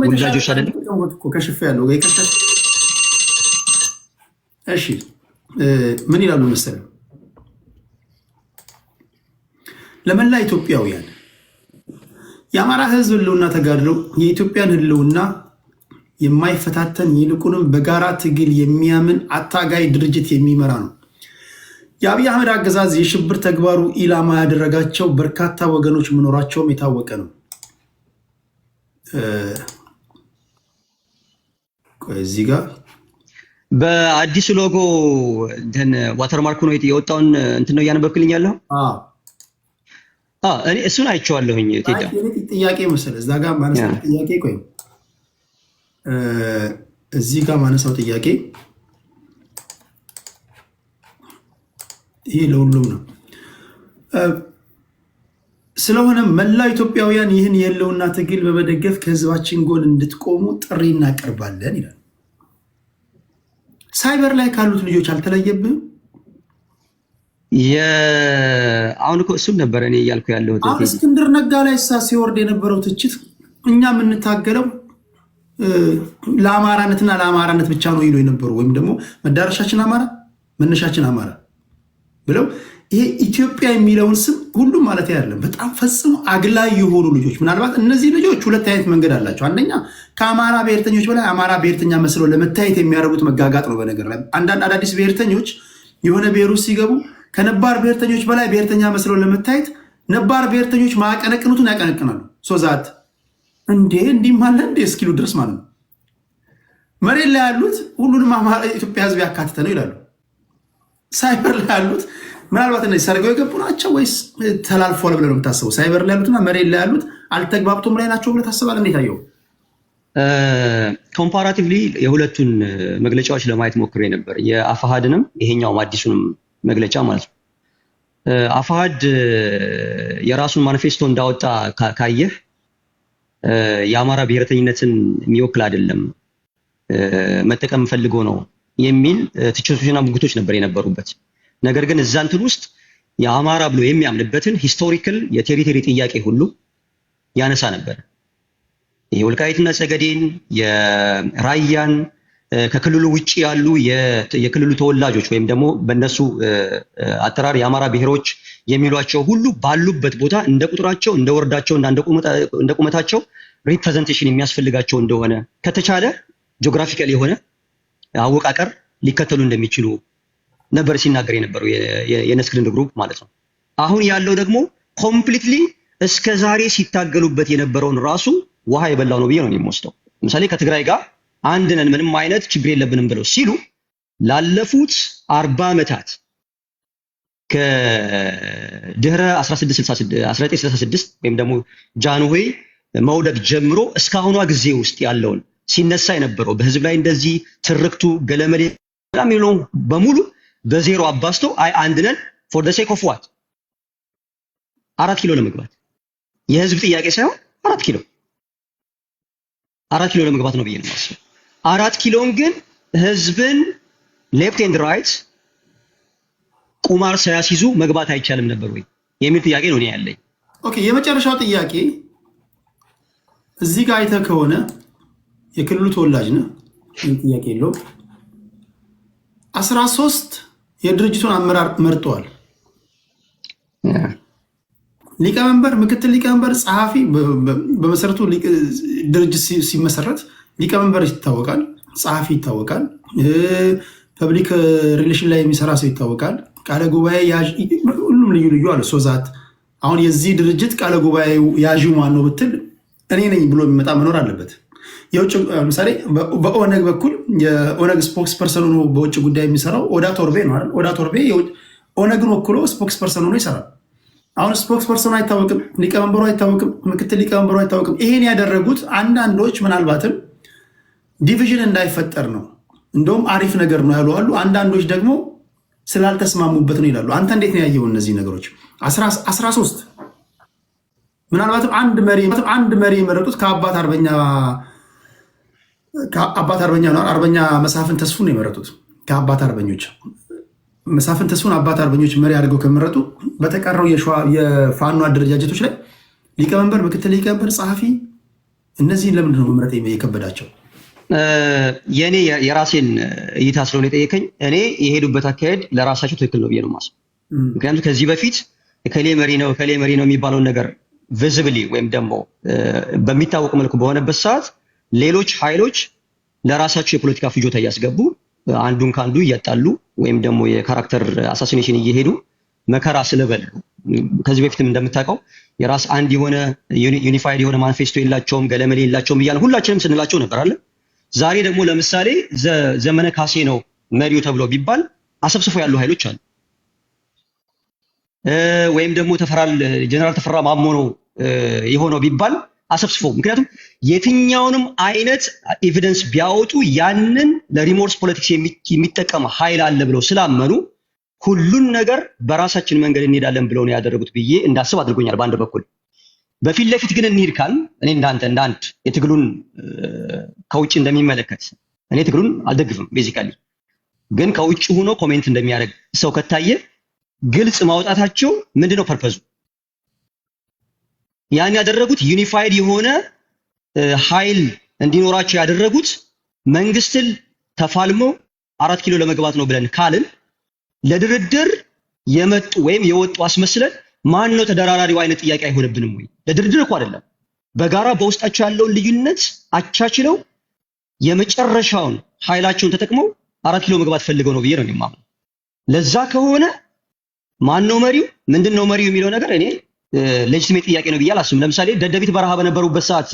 ወላጆች አይደለም እኮ ከሽፍ ያለው እሺ ምን ይላሉ መሰለህ ለመላ ኢትዮጵያውያን የአማራ ህዝብ ህልውና ተጋድሎ የኢትዮጵያን ህልውና የማይፈታተን ይልቁንም በጋራ ትግል የሚያምን አታጋይ ድርጅት የሚመራ ነው። የአብይ አህመድ አገዛዝ የሽብር ተግባሩ ኢላማ ያደረጋቸው በርካታ ወገኖች መኖራቸውም የታወቀ ነው። እዚህ ጋር በአዲሱ ሎጎ እንትን ዋተርማርኩ ነው የወጣውን እንትን ነው እያነበብክልኝ ያለው። እኔ እሱን አይቼዋለሁኝ ቴዳ። ጥያቄ መሰለህ እዛ ጋር ማነሳው ጥያቄ ቆይ እዚህ ጋር ማነሳው ጥያቄ ይሄ ለሁሉም ነው። ስለሆነ መላው ኢትዮጵያውያን ይህን የህልውና ትግል በመደገፍ ከህዝባችን ጎን እንድትቆሙ ጥሪ እናቀርባለን ይላል። ሳይበር ላይ ካሉት ልጆች አልተለየብህም? አሁን እኮ እሱን ነበር እኔ እያልኩ ያለሁት። እስክንድር ነጋ ላይ ሲወርድ የነበረው ትችት እኛ የምንታገለው ለአማራነትና ለአማራነት ብቻ ነው ይሉ የነበሩ ወይም ደግሞ መዳረሻችን አማራ መነሻችን አማራ ብለው ይሄ ኢትዮጵያ የሚለውን ስም ሁሉም ማለት አይደለም፣ በጣም ፈጽሞ አግላይ የሆኑ ልጆች። ምናልባት እነዚህ ልጆች ሁለት አይነት መንገድ አላቸው። አንደኛ ከአማራ ብሔርተኞች በላይ አማራ ብሔርተኛ መስለው ለመታየት የሚያደርጉት መጋጋጥ ነው። በነገር ላይ አንዳንድ አዳዲስ ብሔርተኞች የሆነ ብሔር ውስጥ ሲገቡ ከነባር ብሔርተኞች በላይ ብሔርተኛ መስለው ለመታየት ነባር ብሔርተኞች ማቀነቅኑትን ያቀነቅናሉ። ሶዛት እንዴ እንዲህ ማለ እንዴ እስኪሉ ድረስ ማለት ነው። መሬት ላይ ያሉት ሁሉንም አማራ ኢትዮጵያ ህዝብ ያካትተ ነው ይላሉ። ሳይበር ላይ ያሉት ምናልባት እነዚህ ሰርገው የገቡ ናቸው ወይስ ተላልፏል ብለህ ነው የምታስበው? ሳይበር ላይ ያሉትና መሬት ላይ ያሉት አልተግባብቶም ላይ ናቸው ብለህ ታስባለህ? እንዴት አየው? ኮምፓራቲቭሊ የሁለቱን መግለጫዎች ለማየት ሞክሬ ነበር፣ የአፋሃድንም ይሄኛውም አዲሱንም መግለጫ ማለት ነው። አፋሃድ የራሱን ማኒፌስቶ እንዳወጣ ካየህ የአማራ ብሔረተኝነትን የሚወክል አይደለም፣ መጠቀም ፈልጎ ነው የሚል ትችቶችና ሙግቶች ነበር የነበሩበት። ነገር ግን እዛ እንትን ውስጥ የአማራ ብሎ የሚያምንበትን ሂስቶሪካል የቴሪቶሪ ጥያቄ ሁሉ ያነሳ ነበር። የወልቃይትና ጸገዴን፣ የራያን፣ ከክልሉ ውጪ ያሉ የክልሉ ተወላጆች ወይም ደግሞ በእነሱ አጠራር የአማራ ብሔሮች የሚሏቸው ሁሉ ባሉበት ቦታ እንደ ቁጥራቸው፣ እንደ ወረዳቸው እና እንደ ቁመታቸው ሪፕሬዘንቴሽን የሚያስፈልጋቸው እንደሆነ ከተቻለ ጂኦግራፊካል የሆነ አወቃቀር ሊከተሉ እንደሚችሉ ነበር ሲናገር የነበረው የእስክንድር ግሩፕ ማለት ነው። አሁን ያለው ደግሞ ኮምፕሊትሊ እስከ ዛሬ ሲታገሉበት የነበረውን ራሱ ውሃ የበላው ነው ብዬ ነው የሚወስደው። ለምሳሌ ከትግራይ ጋር አንድ ነን ምንም አይነት ችግር የለብንም ብለው ሲሉ ላለፉት 40 ዓመታት ከድህረ 1966 ወይም ደግሞ ጃንሆይ መውደቅ ጀምሮ እስካሁኗ ጊዜ ውስጥ ያለውን ሲነሳ የነበረው በህዝብ ላይ እንደዚህ ትርክቱ ገለመሌ የሚለው በሙሉ በዜሮ አባስቶ አይ አንድ ነን ፎር ዘ ሴክ ኦፍ ዋት 4 ኪሎ ለመግባት የህዝብ ጥያቄ ሳይሆን 4 ኪሎ ለመግባት ነው ብዬ ነው የማስበው። 4 ኪሎን ግን ህዝብን ሌፍት ኤንድ ራይት ቁማር ሳያስይዙ መግባት አይቻልም ነበር ወይ የሚል ጥያቄ ነው ያለኝ። ኦኬ፣ የመጨረሻው ጥያቄ እዚህ ጋር አይተህ ከሆነ የክልሉ ተወላጅ ነው ጥያቄ የለውም። 13 የድርጅቱን አመራር መርጠዋል። ሊቀመንበር፣ ምክትል ሊቀመንበር፣ ጸሐፊ። በመሰረቱ ድርጅት ሲመሰረት ሊቀመንበር ይታወቃል፣ ጸሐፊ ይታወቃል፣ ፐብሊክ ሪሌሽን ላይ የሚሰራ ሰው ይታወቃል፣ ቃለ ጉባኤ ሁሉም ልዩ ልዩ አለ። ሶዛት አሁን የዚህ ድርጅት ቃለ ጉባኤ ያዥው ማን ነው ብትል እኔ ነኝ ብሎ የሚመጣ መኖር አለበት። የውጭ ለምሳሌ በኦነግ በኩል የኦነግ ስፖክስ ፐርሰን ሆኖ በውጭ ጉዳይ የሚሰራው ኦዳ ቶርቤ ነው አይደል? ኦዳ ቶርቤ ኦነግን ወክሎ ስፖክስ ፐርሰን ሆኖ ይሰራል። አሁን ስፖክስ ፐርሰኑ አይታወቅም፣ ሊቀመንበሩ አይታወቅም፣ ምክትል ሊቀመንበሩ አይታወቅም። ይሄን ያደረጉት አንዳንዶች ምናልባትም ዲቪዥን እንዳይፈጠር ነው፣ እንደውም አሪፍ ነገር ነው ያሉ አሉ። አንዳንዶች ደግሞ ስላልተስማሙበት ነው ይላሉ። አንተ እንዴት ነው ያየው እነዚህ ነገሮች? 13 ምናልባትም አንድ መሪ የመረጡት ከአባት አርበኛ ነው። አርበኛ መሳፍን ተስፉን ነው የመረጡት ከአባት አርበኞች። መሳፍን ተስፉን አባት አርበኞች መሪ አድርገው ከመረጡ በተቀረው የፋኖ አደረጃጀቶች ላይ ሊቀመንበር፣ ምክትል ሊቀመንበር፣ ጸሐፊ እነዚህን ለምንድን ነው መምረጥ የከበዳቸው? የኔ የራሴን እይታ ስለሆነ የጠየቀኝ እኔ የሄዱበት አካሄድ ለራሳቸው ትክክል ነው ብዬ ነው የማስበው። ምክንያቱም ከዚህ በፊት ከሌ መሪ ነው የሚባለውን ነገር ቪዚብሊ ወይም ደግሞ በሚታወቅ መልኩ በሆነበት ሰዓት ሌሎች ኃይሎች ለራሳቸው የፖለቲካ ፍጆታ እያስገቡ አንዱን ከአንዱ እያጣሉ ወይም ደግሞ የካራክተር አሳሲኔሽን እየሄዱ መከራ ስለበሉ ከዚህ በፊትም እንደምታውቀው የራስ አንድ የሆነ ዩኒፋይድ የሆነ ማኒፌስቶ የላቸውም፣ ገለመሌ የላቸውም እያለ ሁላችንም ስንላቸው ነበር አለ። ዛሬ ደግሞ ለምሳሌ ዘመነ ካሴ ነው መሪው ተብሎ ቢባል አሰብስፎ ያሉ ኃይሎች አሉ። ወይም ደግሞ ጀነራል ተፈራ ማሞ ነው የሆነው ቢባል አሰብስፎ። ምክንያቱም የትኛውንም አይነት ኤቪደንስ ቢያወጡ ያንን ለሪሞርስ ፖለቲክስ የሚጠቀም ኃይል አለ ብለው ስላመኑ ሁሉን ነገር በራሳችን መንገድ እንሄዳለን ብለው ነው ያደረጉት ብዬ እንዳስብ አድርጎኛል በአንድ በኩል። በፊት ለፊት ግን እንሂድ ካል እኔ እንዳንተ የትግሉን ከውጭ እንደሚመለከት እኔ ትግሉን አልደግፍም ቤዚካሊ፣ ግን ከውጭ ሆኖ ኮሜንት እንደሚያደርግ ሰው ከታየ ግልጽ ማውጣታቸው ምንድነው ፐርፐዙ? ያን ያደረጉት ዩኒፋይድ የሆነ ኃይል እንዲኖራቸው ያደረጉት መንግስትን ተፋልሞ 4 ኪሎ ለመግባት ነው ብለን ካልን ለድርድር የመጡ ወይም የወጡ አስመስለን ማን ነው ተደራራሪው አይነት ጥያቄ አይሆንብንም ወይ? ለድርድር እኮ አይደለም፣ በጋራ በውስጣቸው ያለውን ልዩነት አቻችለው የመጨረሻውን ኃይላቸውን ተጠቅመው 4 ኪሎ መግባት ፈልገው ነው ብዬ ነው የማምነው። ለዛ ከሆነ ማን ነው መሪው? ምንድነው መሪው የሚለው ነገር እኔ ሌጂቲሜት ጥያቄ ነው ብዬ አላስብም። ለምሳሌ ደደቢት በረሃ በነበሩበት ሰዓት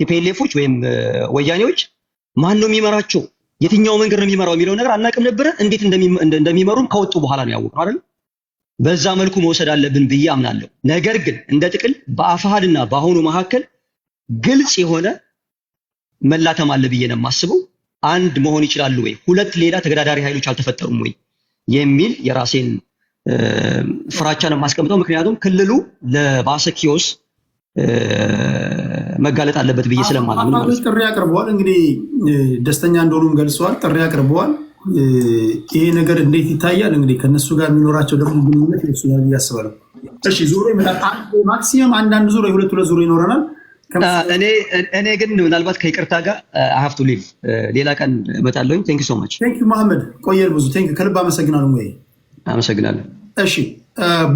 ቲፒኤልኤፎች ወይም ወያኔዎች ማን ነው የሚመራቸው፣ የትኛው መንገድ ነው የሚመራው የሚለው ነገር አናውቅም ነበረ። እንዴት እንደሚመሩም ከወጡ በኋላ ነው ያወቅነው አይደል? በዛ መልኩ መውሰድ አለብን ብዬ አምናለሁ። ነገር ግን እንደ ጥቅል በአፋሃድና በአሁኑ መካከል ግልጽ የሆነ መላተም አለ ብዬ ነው የማስበው። አንድ መሆን ይችላሉ ወይ፣ ሁለት ሌላ ተገዳዳሪ ኃይሎች አልተፈጠሩም ወይ የሚል የራሴን ፍራቻን የማስቀምጠው። ምክንያቱም ክልሉ ለባሰ ኪዮስ መጋለጥ አለበት ብዬ ስለማላምን ማለት ነው። ጥሪ አቅርበዋል። እንግዲህ ደስተኛ እንደሆኑም ገልጸዋል። ጥሪ አቅርበዋል። ይሄ ነገር እንዴት ይታያል? እንግዲህ ከነሱ ጋር የሚኖራቸው ደግሞ ግንኙነት ይወስናል ብዬ አስባለሁ። እሺ ዙሮ ማክሲመም አንዳንድ ዙሮ የሁለት ዙሮ ይኖረናል። እኔ ግን ምናልባት ከይቅርታ ጋር I have to leave ሌላ ቀን እመጣለሁኝ። ቴንክ ዩ ሶ ማች። ቴንክ ዩ መሐመድ ቆየር ብዙ ቴንክ ከልብ አመሰግናለሁ። ወይ አመሰግናለሁ። እሺ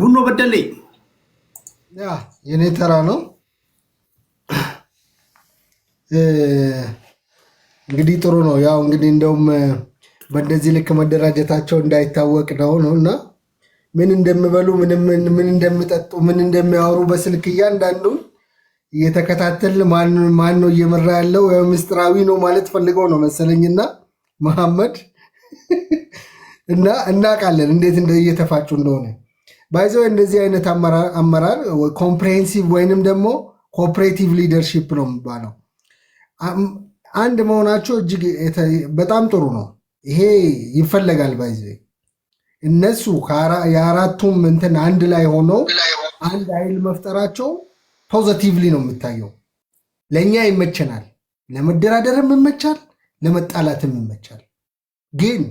ቡኖ በደሌ የኔ ተራ ነው። እንግዲህ ጥሩ ነው። ያው እንግዲህ እንደውም በእንደዚህ ልክ መደራጀታቸው እንዳይታወቅ ነው እና ምን እንደሚበሉ ምን እንደሚጠጡ ምን እንደሚያወሩ በስልክ እያንዳንዱ እየተከታተል ማን ነው እየመራ ያለው ምስጢራዊ ነው ማለት ፈልገው ነው መሰለኝና መሐመድ እና እናውቃለን እንዴት እየተፋጩ እንደሆነ። ባይዘው እንደዚህ አይነት አመራር ኮምፕሬሄንሲቭ ወይንም ደግሞ ኮኦፕሬቲቭ ሊደርሺፕ ነው የሚባለው። አንድ መሆናቸው እጅግ በጣም ጥሩ ነው። ይሄ ይፈለጋል። ባይዘው እነሱ የአራቱም እንትን አንድ ላይ ሆነው አንድ ኃይል መፍጠራቸው ፖዚቲቭሊ ነው የሚታየው። ለእኛ ይመቸናል፣ ለመደራደርም ይመቻል፣ ለመጣላትም ይመቻል። ግን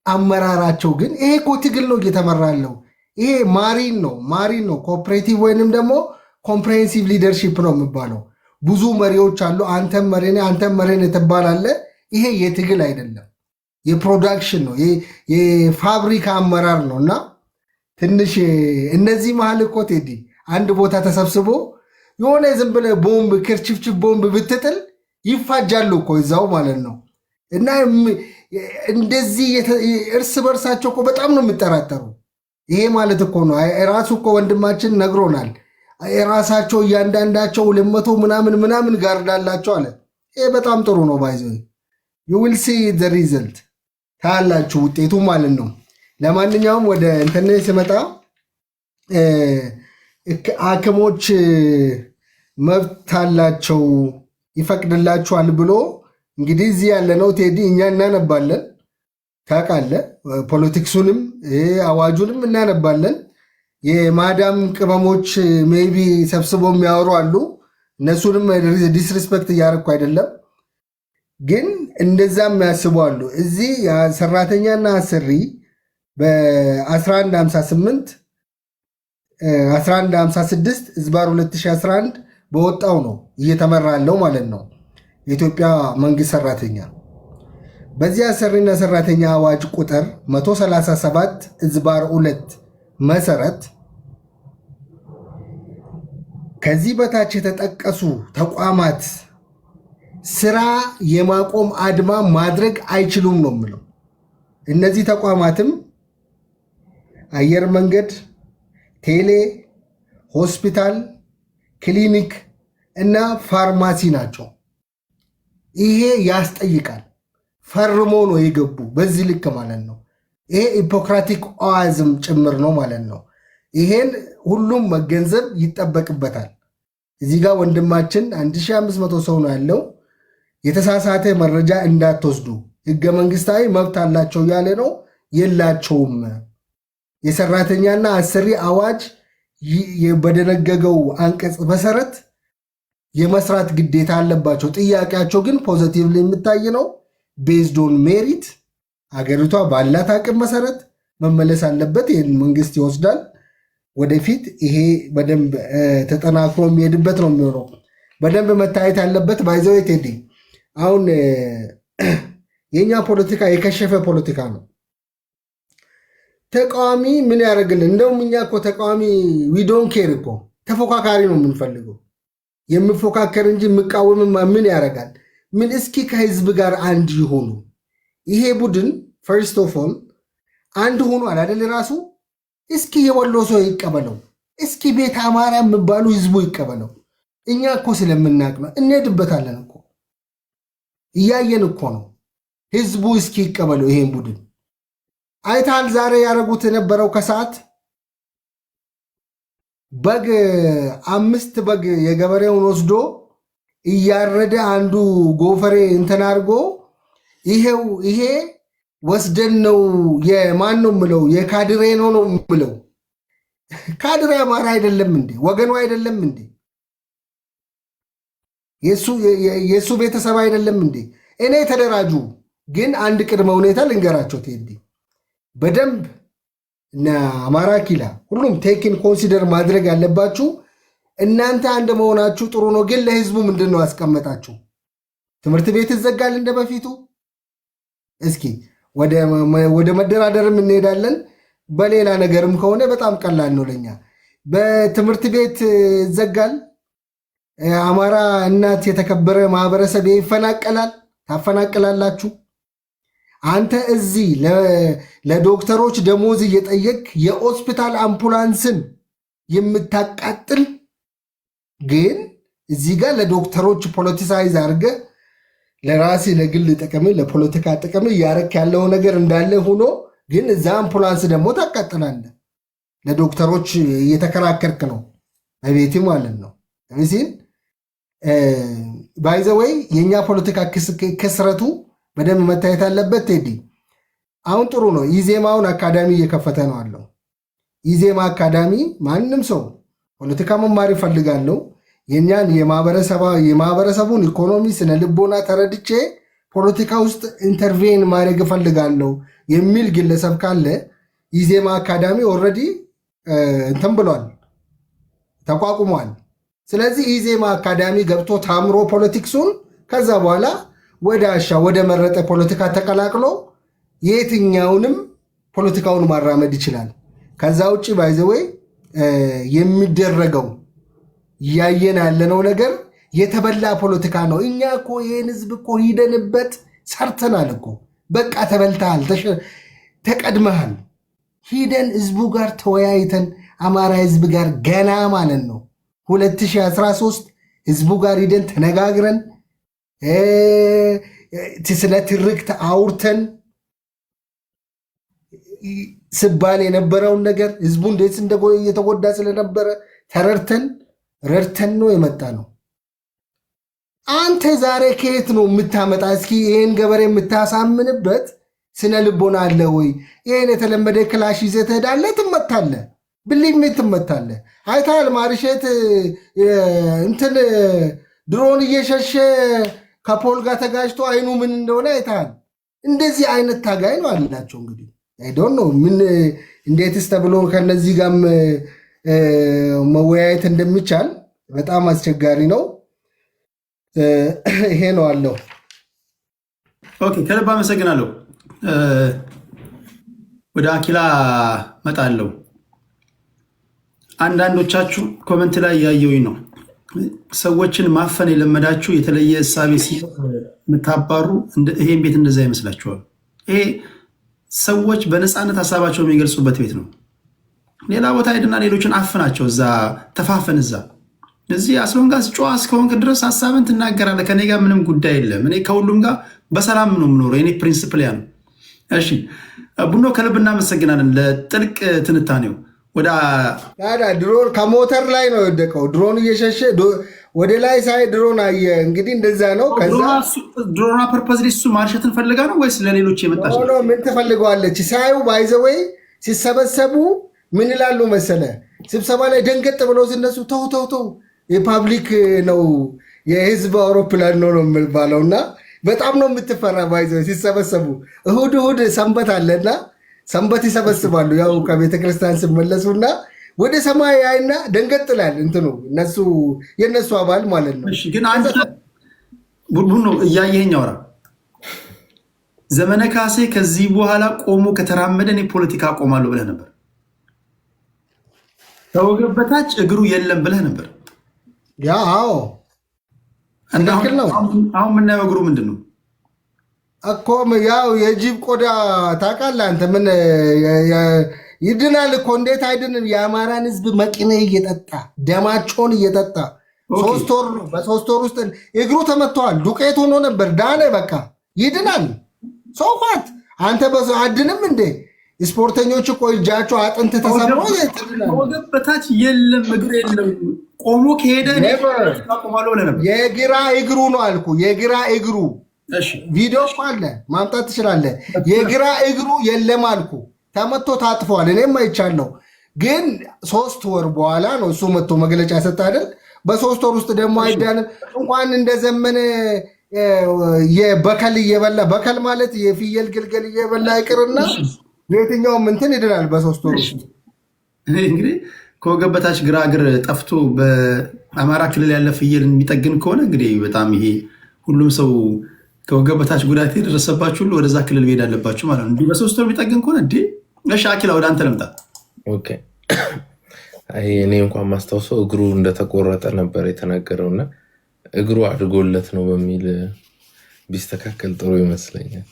አመራራቸው ግን ይሄ እኮ ትግል ነው እየተመራ ያለው። ይሄ ማሪን ነው ኮኦፕሬቲቭ ወይንም ደግሞ ኮምፕሬሄንሲቭ ሊደርሺፕ ነው የሚባለው። ብዙ መሪዎች አሉ። አንተም መሬን ትባላለ። ይሄ የትግል አይደለም፣ የፕሮዳክሽን ነው፣ የፋብሪካ አመራር ነው። እና ትንሽ እነዚህ መሀል እኮ ቴዲ አንድ ቦታ ተሰብስቦ የሆነ ዝም ብለህ ቦምብ ክርችፍችፍ ቦምብ ብትጥል ይፋጃሉ እኮ እዛው ማለት ነው። እና እንደዚህ እርስ በርሳቸው እኮ በጣም ነው የሚጠራጠሩ። ይሄ ማለት እኮ ነው ራሱ እኮ ወንድማችን ነግሮናል። የራሳቸው እያንዳንዳቸው 200 ምናምን ጋርዳላቸው አለ። ይሄ በጣም ጥሩ ነው። ባይዘ you will see the result ታላችሁ ውጤቱ ማለት ነው። ለማንኛውም ወደ እንትን ሲመጣ ሐኪሞች መብት አላቸው ይፈቅድላቸዋል ብሎ እንግዲህ እዚህ ያለነው ቴዲ እኛ እናነባለን፣ ታውቃለህ። ፖለቲክሱንም አዋጁንም እናነባለን። የማዳም ቅመሞች ሜቢ ሰብስበው የሚያወሩ አሉ። እነሱንም ዲስሪስፔክት እያደረኩ አይደለም፣ ግን እንደዛ የሚያስቡ አሉ። እዚህ ሰራተኛና አሰሪ በ1156 ዝባር 2011 በወጣው ነው እየተመራ ያለው ማለት ነው የኢትዮጵያ መንግስት ሰራተኛ። በዚህ አሰሪና ሰራተኛ አዋጅ ቁጥር 137 ዝባር 2 መሰረት ከዚህ በታች የተጠቀሱ ተቋማት ስራ የማቆም አድማ ማድረግ አይችሉም ነው የሚለው። እነዚህ ተቋማትም አየር መንገድ፣ ቴሌ፣ ሆስፒታል፣ ክሊኒክ እና ፋርማሲ ናቸው። ይሄ ያስጠይቃል። ፈርሞ ነው የገቡ በዚህ ልክ ማለት ነው። ይሄ ሂፖክራቲክ ኦያዝም ጭምር ነው ማለት ነው። ይሄን ሁሉም መገንዘብ ይጠበቅበታል። እዚህ ጋር ወንድማችን 1500 ሰው ነው ያለው። የተሳሳተ መረጃ እንዳትወስዱ፣ ህገ መንግስታዊ መብት አላቸው ያለ ነው። የላቸውም። የሰራተኛና አሰሪ አዋጅ በደነገገው አንቀጽ መሰረት የመስራት ግዴታ አለባቸው። ጥያቄያቸው ግን ፖዚቲቭሊ የሚታይ ነው። ቤዝድ ኦን ሜሪት አገሪቷ ባላት አቅም መሰረት መመለስ አለበት። ይህን መንግስት ይወስዳል ወደፊት። ይሄ በደንብ ተጠናክሮ የሚሄድበት ነው የሚሆነው። በደንብ መታየት ያለበት ባይዘው ቴዲ አሁን የኛ ፖለቲካ የከሸፈ ፖለቲካ ነው። ተቃዋሚ ምን ያደርግልን? እንደውም እኛ እኮ ተቃዋሚ ዊዶን ኬር እኮ ተፎካካሪ ነው የምንፈልገው። የምፎካከር እንጂ የምቃወምማ ምን ያደርጋል? ምን እስኪ ከህዝብ ጋር አንድ ይሆኑ። ይሄ ቡድን ፈርስት ኦፍ ኦል አንድ ሆኖ አላደል ራሱ። እስኪ የወሎ ሰው ይቀበለው፣ እስኪ ቤተ አማራ የሚባሉ ህዝቡ ይቀበለው። እኛ እኮ ስለምናቅ ነው፣ እንሄድበታለን እኮ እያየን እኮ ነው። ህዝቡ እስኪ ይቀበለው ይሄን ቡድን። አይታል ዛሬ ያደረጉት የነበረው ከሰዓት በግ 5 በግ የገበሬውን ወስዶ እያረደ አንዱ ጎፈሬ እንትን አድርጎ ይሄ ወስደን ነው የማን ነው ምለው የካድሬ ነው ምለው። ካድሬ አማራ አይደለም እንዴ? ወገኑ አይደለም እንዴ? የሱ ቤተሰብ አይደለም እንዴ? እኔ ተደራጁ። ግን አንድ ቅድመ ሁኔታ ልንገራቸው ቴዲ በደንብ እና አማራ ኪላ ሁሉም ቴክን ኮንሲደር ማድረግ ያለባችሁ እናንተ አንድ መሆናችሁ ጥሩ ነው። ግን ለህዝቡ ምንድን ነው ያስቀመጣችሁ? ትምህርት ቤት ይዘጋል እንደ በፊቱ? እስኪ ወደ መደራደርም እንሄዳለን። በሌላ ነገርም ከሆነ በጣም ቀላል ነው ለኛ። በትምህርት ቤት ይዘጋል። አማራ እናት የተከበረ ማህበረሰብ ይፈናቀላል። ታፈናቅላላችሁ። አንተ እዚህ ለዶክተሮች ደሞዝ እየጠየቅ የሆስፒታል አምቡላንስን የምታቃጥል ግን እዚህ ጋር ለዶክተሮች ፖለቲሳይዝ አድርገ ለራሴ ለግል ጥቅም ለፖለቲካ ጥቅም እያረክ ያለው ነገር እንዳለ ሆኖ ግን እዛ አምቡላንስ ደግሞ ታቃጥላለ። ለዶክተሮች እየተከራከርክ ነው በቤት ማለት ነው። እዚህን ባይዘወይ የኛ ፖለቲካ ክስረቱ በደንብ መታየት አለበት። ቴዲ አሁን ጥሩ ነው። ኢዜማውን አካዳሚ እየከፈተ ነው አለው። ኢዜማ አካዳሚ ማንም ሰው ፖለቲካ መማር ይፈልጋለሁ የኛን የማህበረሰቡን ኢኮኖሚ ስነ ልቦና ተረድቼ ፖለቲካ ውስጥ ኢንተርቬን ማድረግ እፈልጋለሁ የሚል ግለሰብ ካለ ኢዜማ አካዳሚ ኦልሬዲ እንትን ብሏል፣ ተቋቁሟል። ስለዚህ ኢዜማ አካዳሚ ገብቶ ታምሮ ፖለቲክሱን ከዛ በኋላ ወደ መረጠ ፖለቲካ ተቀላቅሎ የትኛውንም ፖለቲካውን ማራመድ ይችላል። ከዛ ውጭ ባይዘወይ የሚደረገው እያየን ያለነው ነገር የተበላ ፖለቲካ ነው። እኛ እኮ ይህን ህዝብ እኮ ሂደንበት ሰርተናል እኮ። በቃ ተበልተሃል፣ ተቀድመሃል። ሂደን ህዝቡ ጋር ተወያይተን አማራ ህዝብ ጋር ገና ማለት ነው 2013 ህዝቡ ጋር ሂደን ተነጋግረን ስለ ትርክት አውርተን ስባል የነበረውን ነገር ህዝቡ እንዴት እየተጎዳ ስለነበረ ረድተን ነው የመጣ ነው። አንተ ዛሬ ከየት ነው የምታመጣ? እስኪ ይህን ገበሬ የምታሳምንበት ስነ ልቦና አለ ወይ? ይህን የተለመደ ክላሽ ይዘህ ትሄዳለህ፣ ትመታለህ። ብሊቭ ትመታለህ። አይተሃል? ማርሼት እንትን ድሮን እየሸሸ ከፖል ጋር ተጋጅቶ አይኑ ምን እንደሆነ አይተሃል? እንደዚህ አይነት ታጋይ ነው አላቸው። እንግዲህ አይዶን ነው ምን እንዴትስ ተብሎ ከነዚህ ጋር መወያየት እንደሚቻል በጣም አስቸጋሪ ነው። ይሄ ነው አለው። ኦኬ፣ ከልብ አመሰግናለሁ። ወደ አኪላ መጣለሁ። አንዳንዶቻችሁ ኮመንት ላይ ያየውኝ ነው ሰዎችን ማፈን የለመዳችሁ የተለየ እሳቤ የምታባሩ ይሄን ቤት እንደዛ ይመስላችኋል። ይሄ ሰዎች በነፃነት ሀሳባቸው የሚገልጹበት ቤት ነው። ሌላ ቦታ ሄድና ሌሎችን አፍናቸው፣ እዛ ተፋፈን። እዚህ አስሎንጋስ ጨዋ እስከሆንክ ድረስ ሀሳብን ትናገራለህ። ከኔ ጋር ምንም ጉዳይ የለም። እኔ ከሁሉም ጋር በሰላም ነው የምኖረው። የኔ ፕሪንስፕል ያ ነው። እሺ ቡኖ ከልብ እናመሰግናለን ለጥልቅ ትንታኔው። ድሮን ከሞተር ላይ ነው የወደቀው። ድሮን እየሸሸ ወደ ላይ ሳይ ድሮን አየ። እንግዲህ እንደዛ ነው። ድሮኗ ፐርፐዝ እሱ ማርሸትን ፈልጋ ነው ወይስ ለሌሎች የመጣች ነው? ምን ትፈልገዋለች? ሳዩ ባይዘወይ ሲሰበሰቡ ምን ይላሉ መሰለ? ስብሰባ ላይ ደንገጥ ብለው ሲነሱ ተው የፓብሊክ ነው የህዝብ አውሮፕላን ነው የሚባለው እና በጣም ነው የምትፈራ። ባይዘወይ ሲሰበሰቡ እሁድ ሰንበት አለና ሰንበት ይሰበስባሉ። ያው ከቤተክርስቲያን ሲመለሱና ወደ ሰማይ ያይና ደንገጥላል። እንትኑ የነሱ አባል ማለት ነው። ግን አንተ ቡኖ እያየኸኝ አውራ። ዘመነ ካሴ ከዚህ በኋላ ቆሞ ከተራመደን የፖለቲካ አቆማለሁ ብለህ ነበር። ከወገብ በታች እግሩ የለም ብለህ ነበር። አዎ አሁን የምናየው እግሩ ምንድን ነው እኮ? ያው የጅብ ቆዳ ታውቃለህ አንተ። ምን ይድናል እኮ እንዴት አይድንም? የአማራን ህዝብ መቂኔ እየጠጣ ደማቸውን እየጠጣ 3 ወር ነው። በ3 ወር ውስጥ እግሩ ተመቷል። ዱቄት ሆኖ ነበር። ዳነ። በቃ ይድናል። ሶፋት አንተ አድንም እንዴ? ስፖርተኞች እኮ እጃቸው አጥንት ተሰብሮ ወገብ በታች የለም እግር የለም። ቆሞ ከሄደ የግራ እግሩ ነው አልኩ። የግራ እግሩ ቪዲዮ አለ ማምጣት ትችላለህ። የግራ እግሩ የለም አልኩ። ተመቶ ታጥፏል። እኔም አይቻለሁ። ግን 3 ወር በኋላ ነው እሱ መጥቶ መግለጫ ሰጥ አይደል? በ3 ወር ውስጥ ደግሞ አይዳንም። እንኳን እንደዘመነ የበከል እየበላ በከል ማለት የፍየል ግልገል እየበላ አይቅርና የትኛውም እንትን ይድናል በ3 ወር ውስጥ። እንግዲህ ከወገብ በታች ግራ እግር ጠፍቶ በአማራ ክልል ያለ ፍየል የሚጠግን ከሆነ እንግዲህ በጣም ይሄ ሁሉም ሰው ከወገብ በታች ጉዳት የደረሰባችሁ ሁሉ ወደዛ ክልል መሄድ አለባችሁ ማለት ነው። እንዲህ በ3 ወር የሚጠግን ከሆነ እሺ፣ አኪላ ወደ አንተ ልምጣ። እኔ እንኳን ማስታውሰው እግሩ እንደተቆረጠ ነበር የተናገረውና እግሩ አድጎለት ነው በሚል ቢስተካከል ጥሩ ይመስለኛል።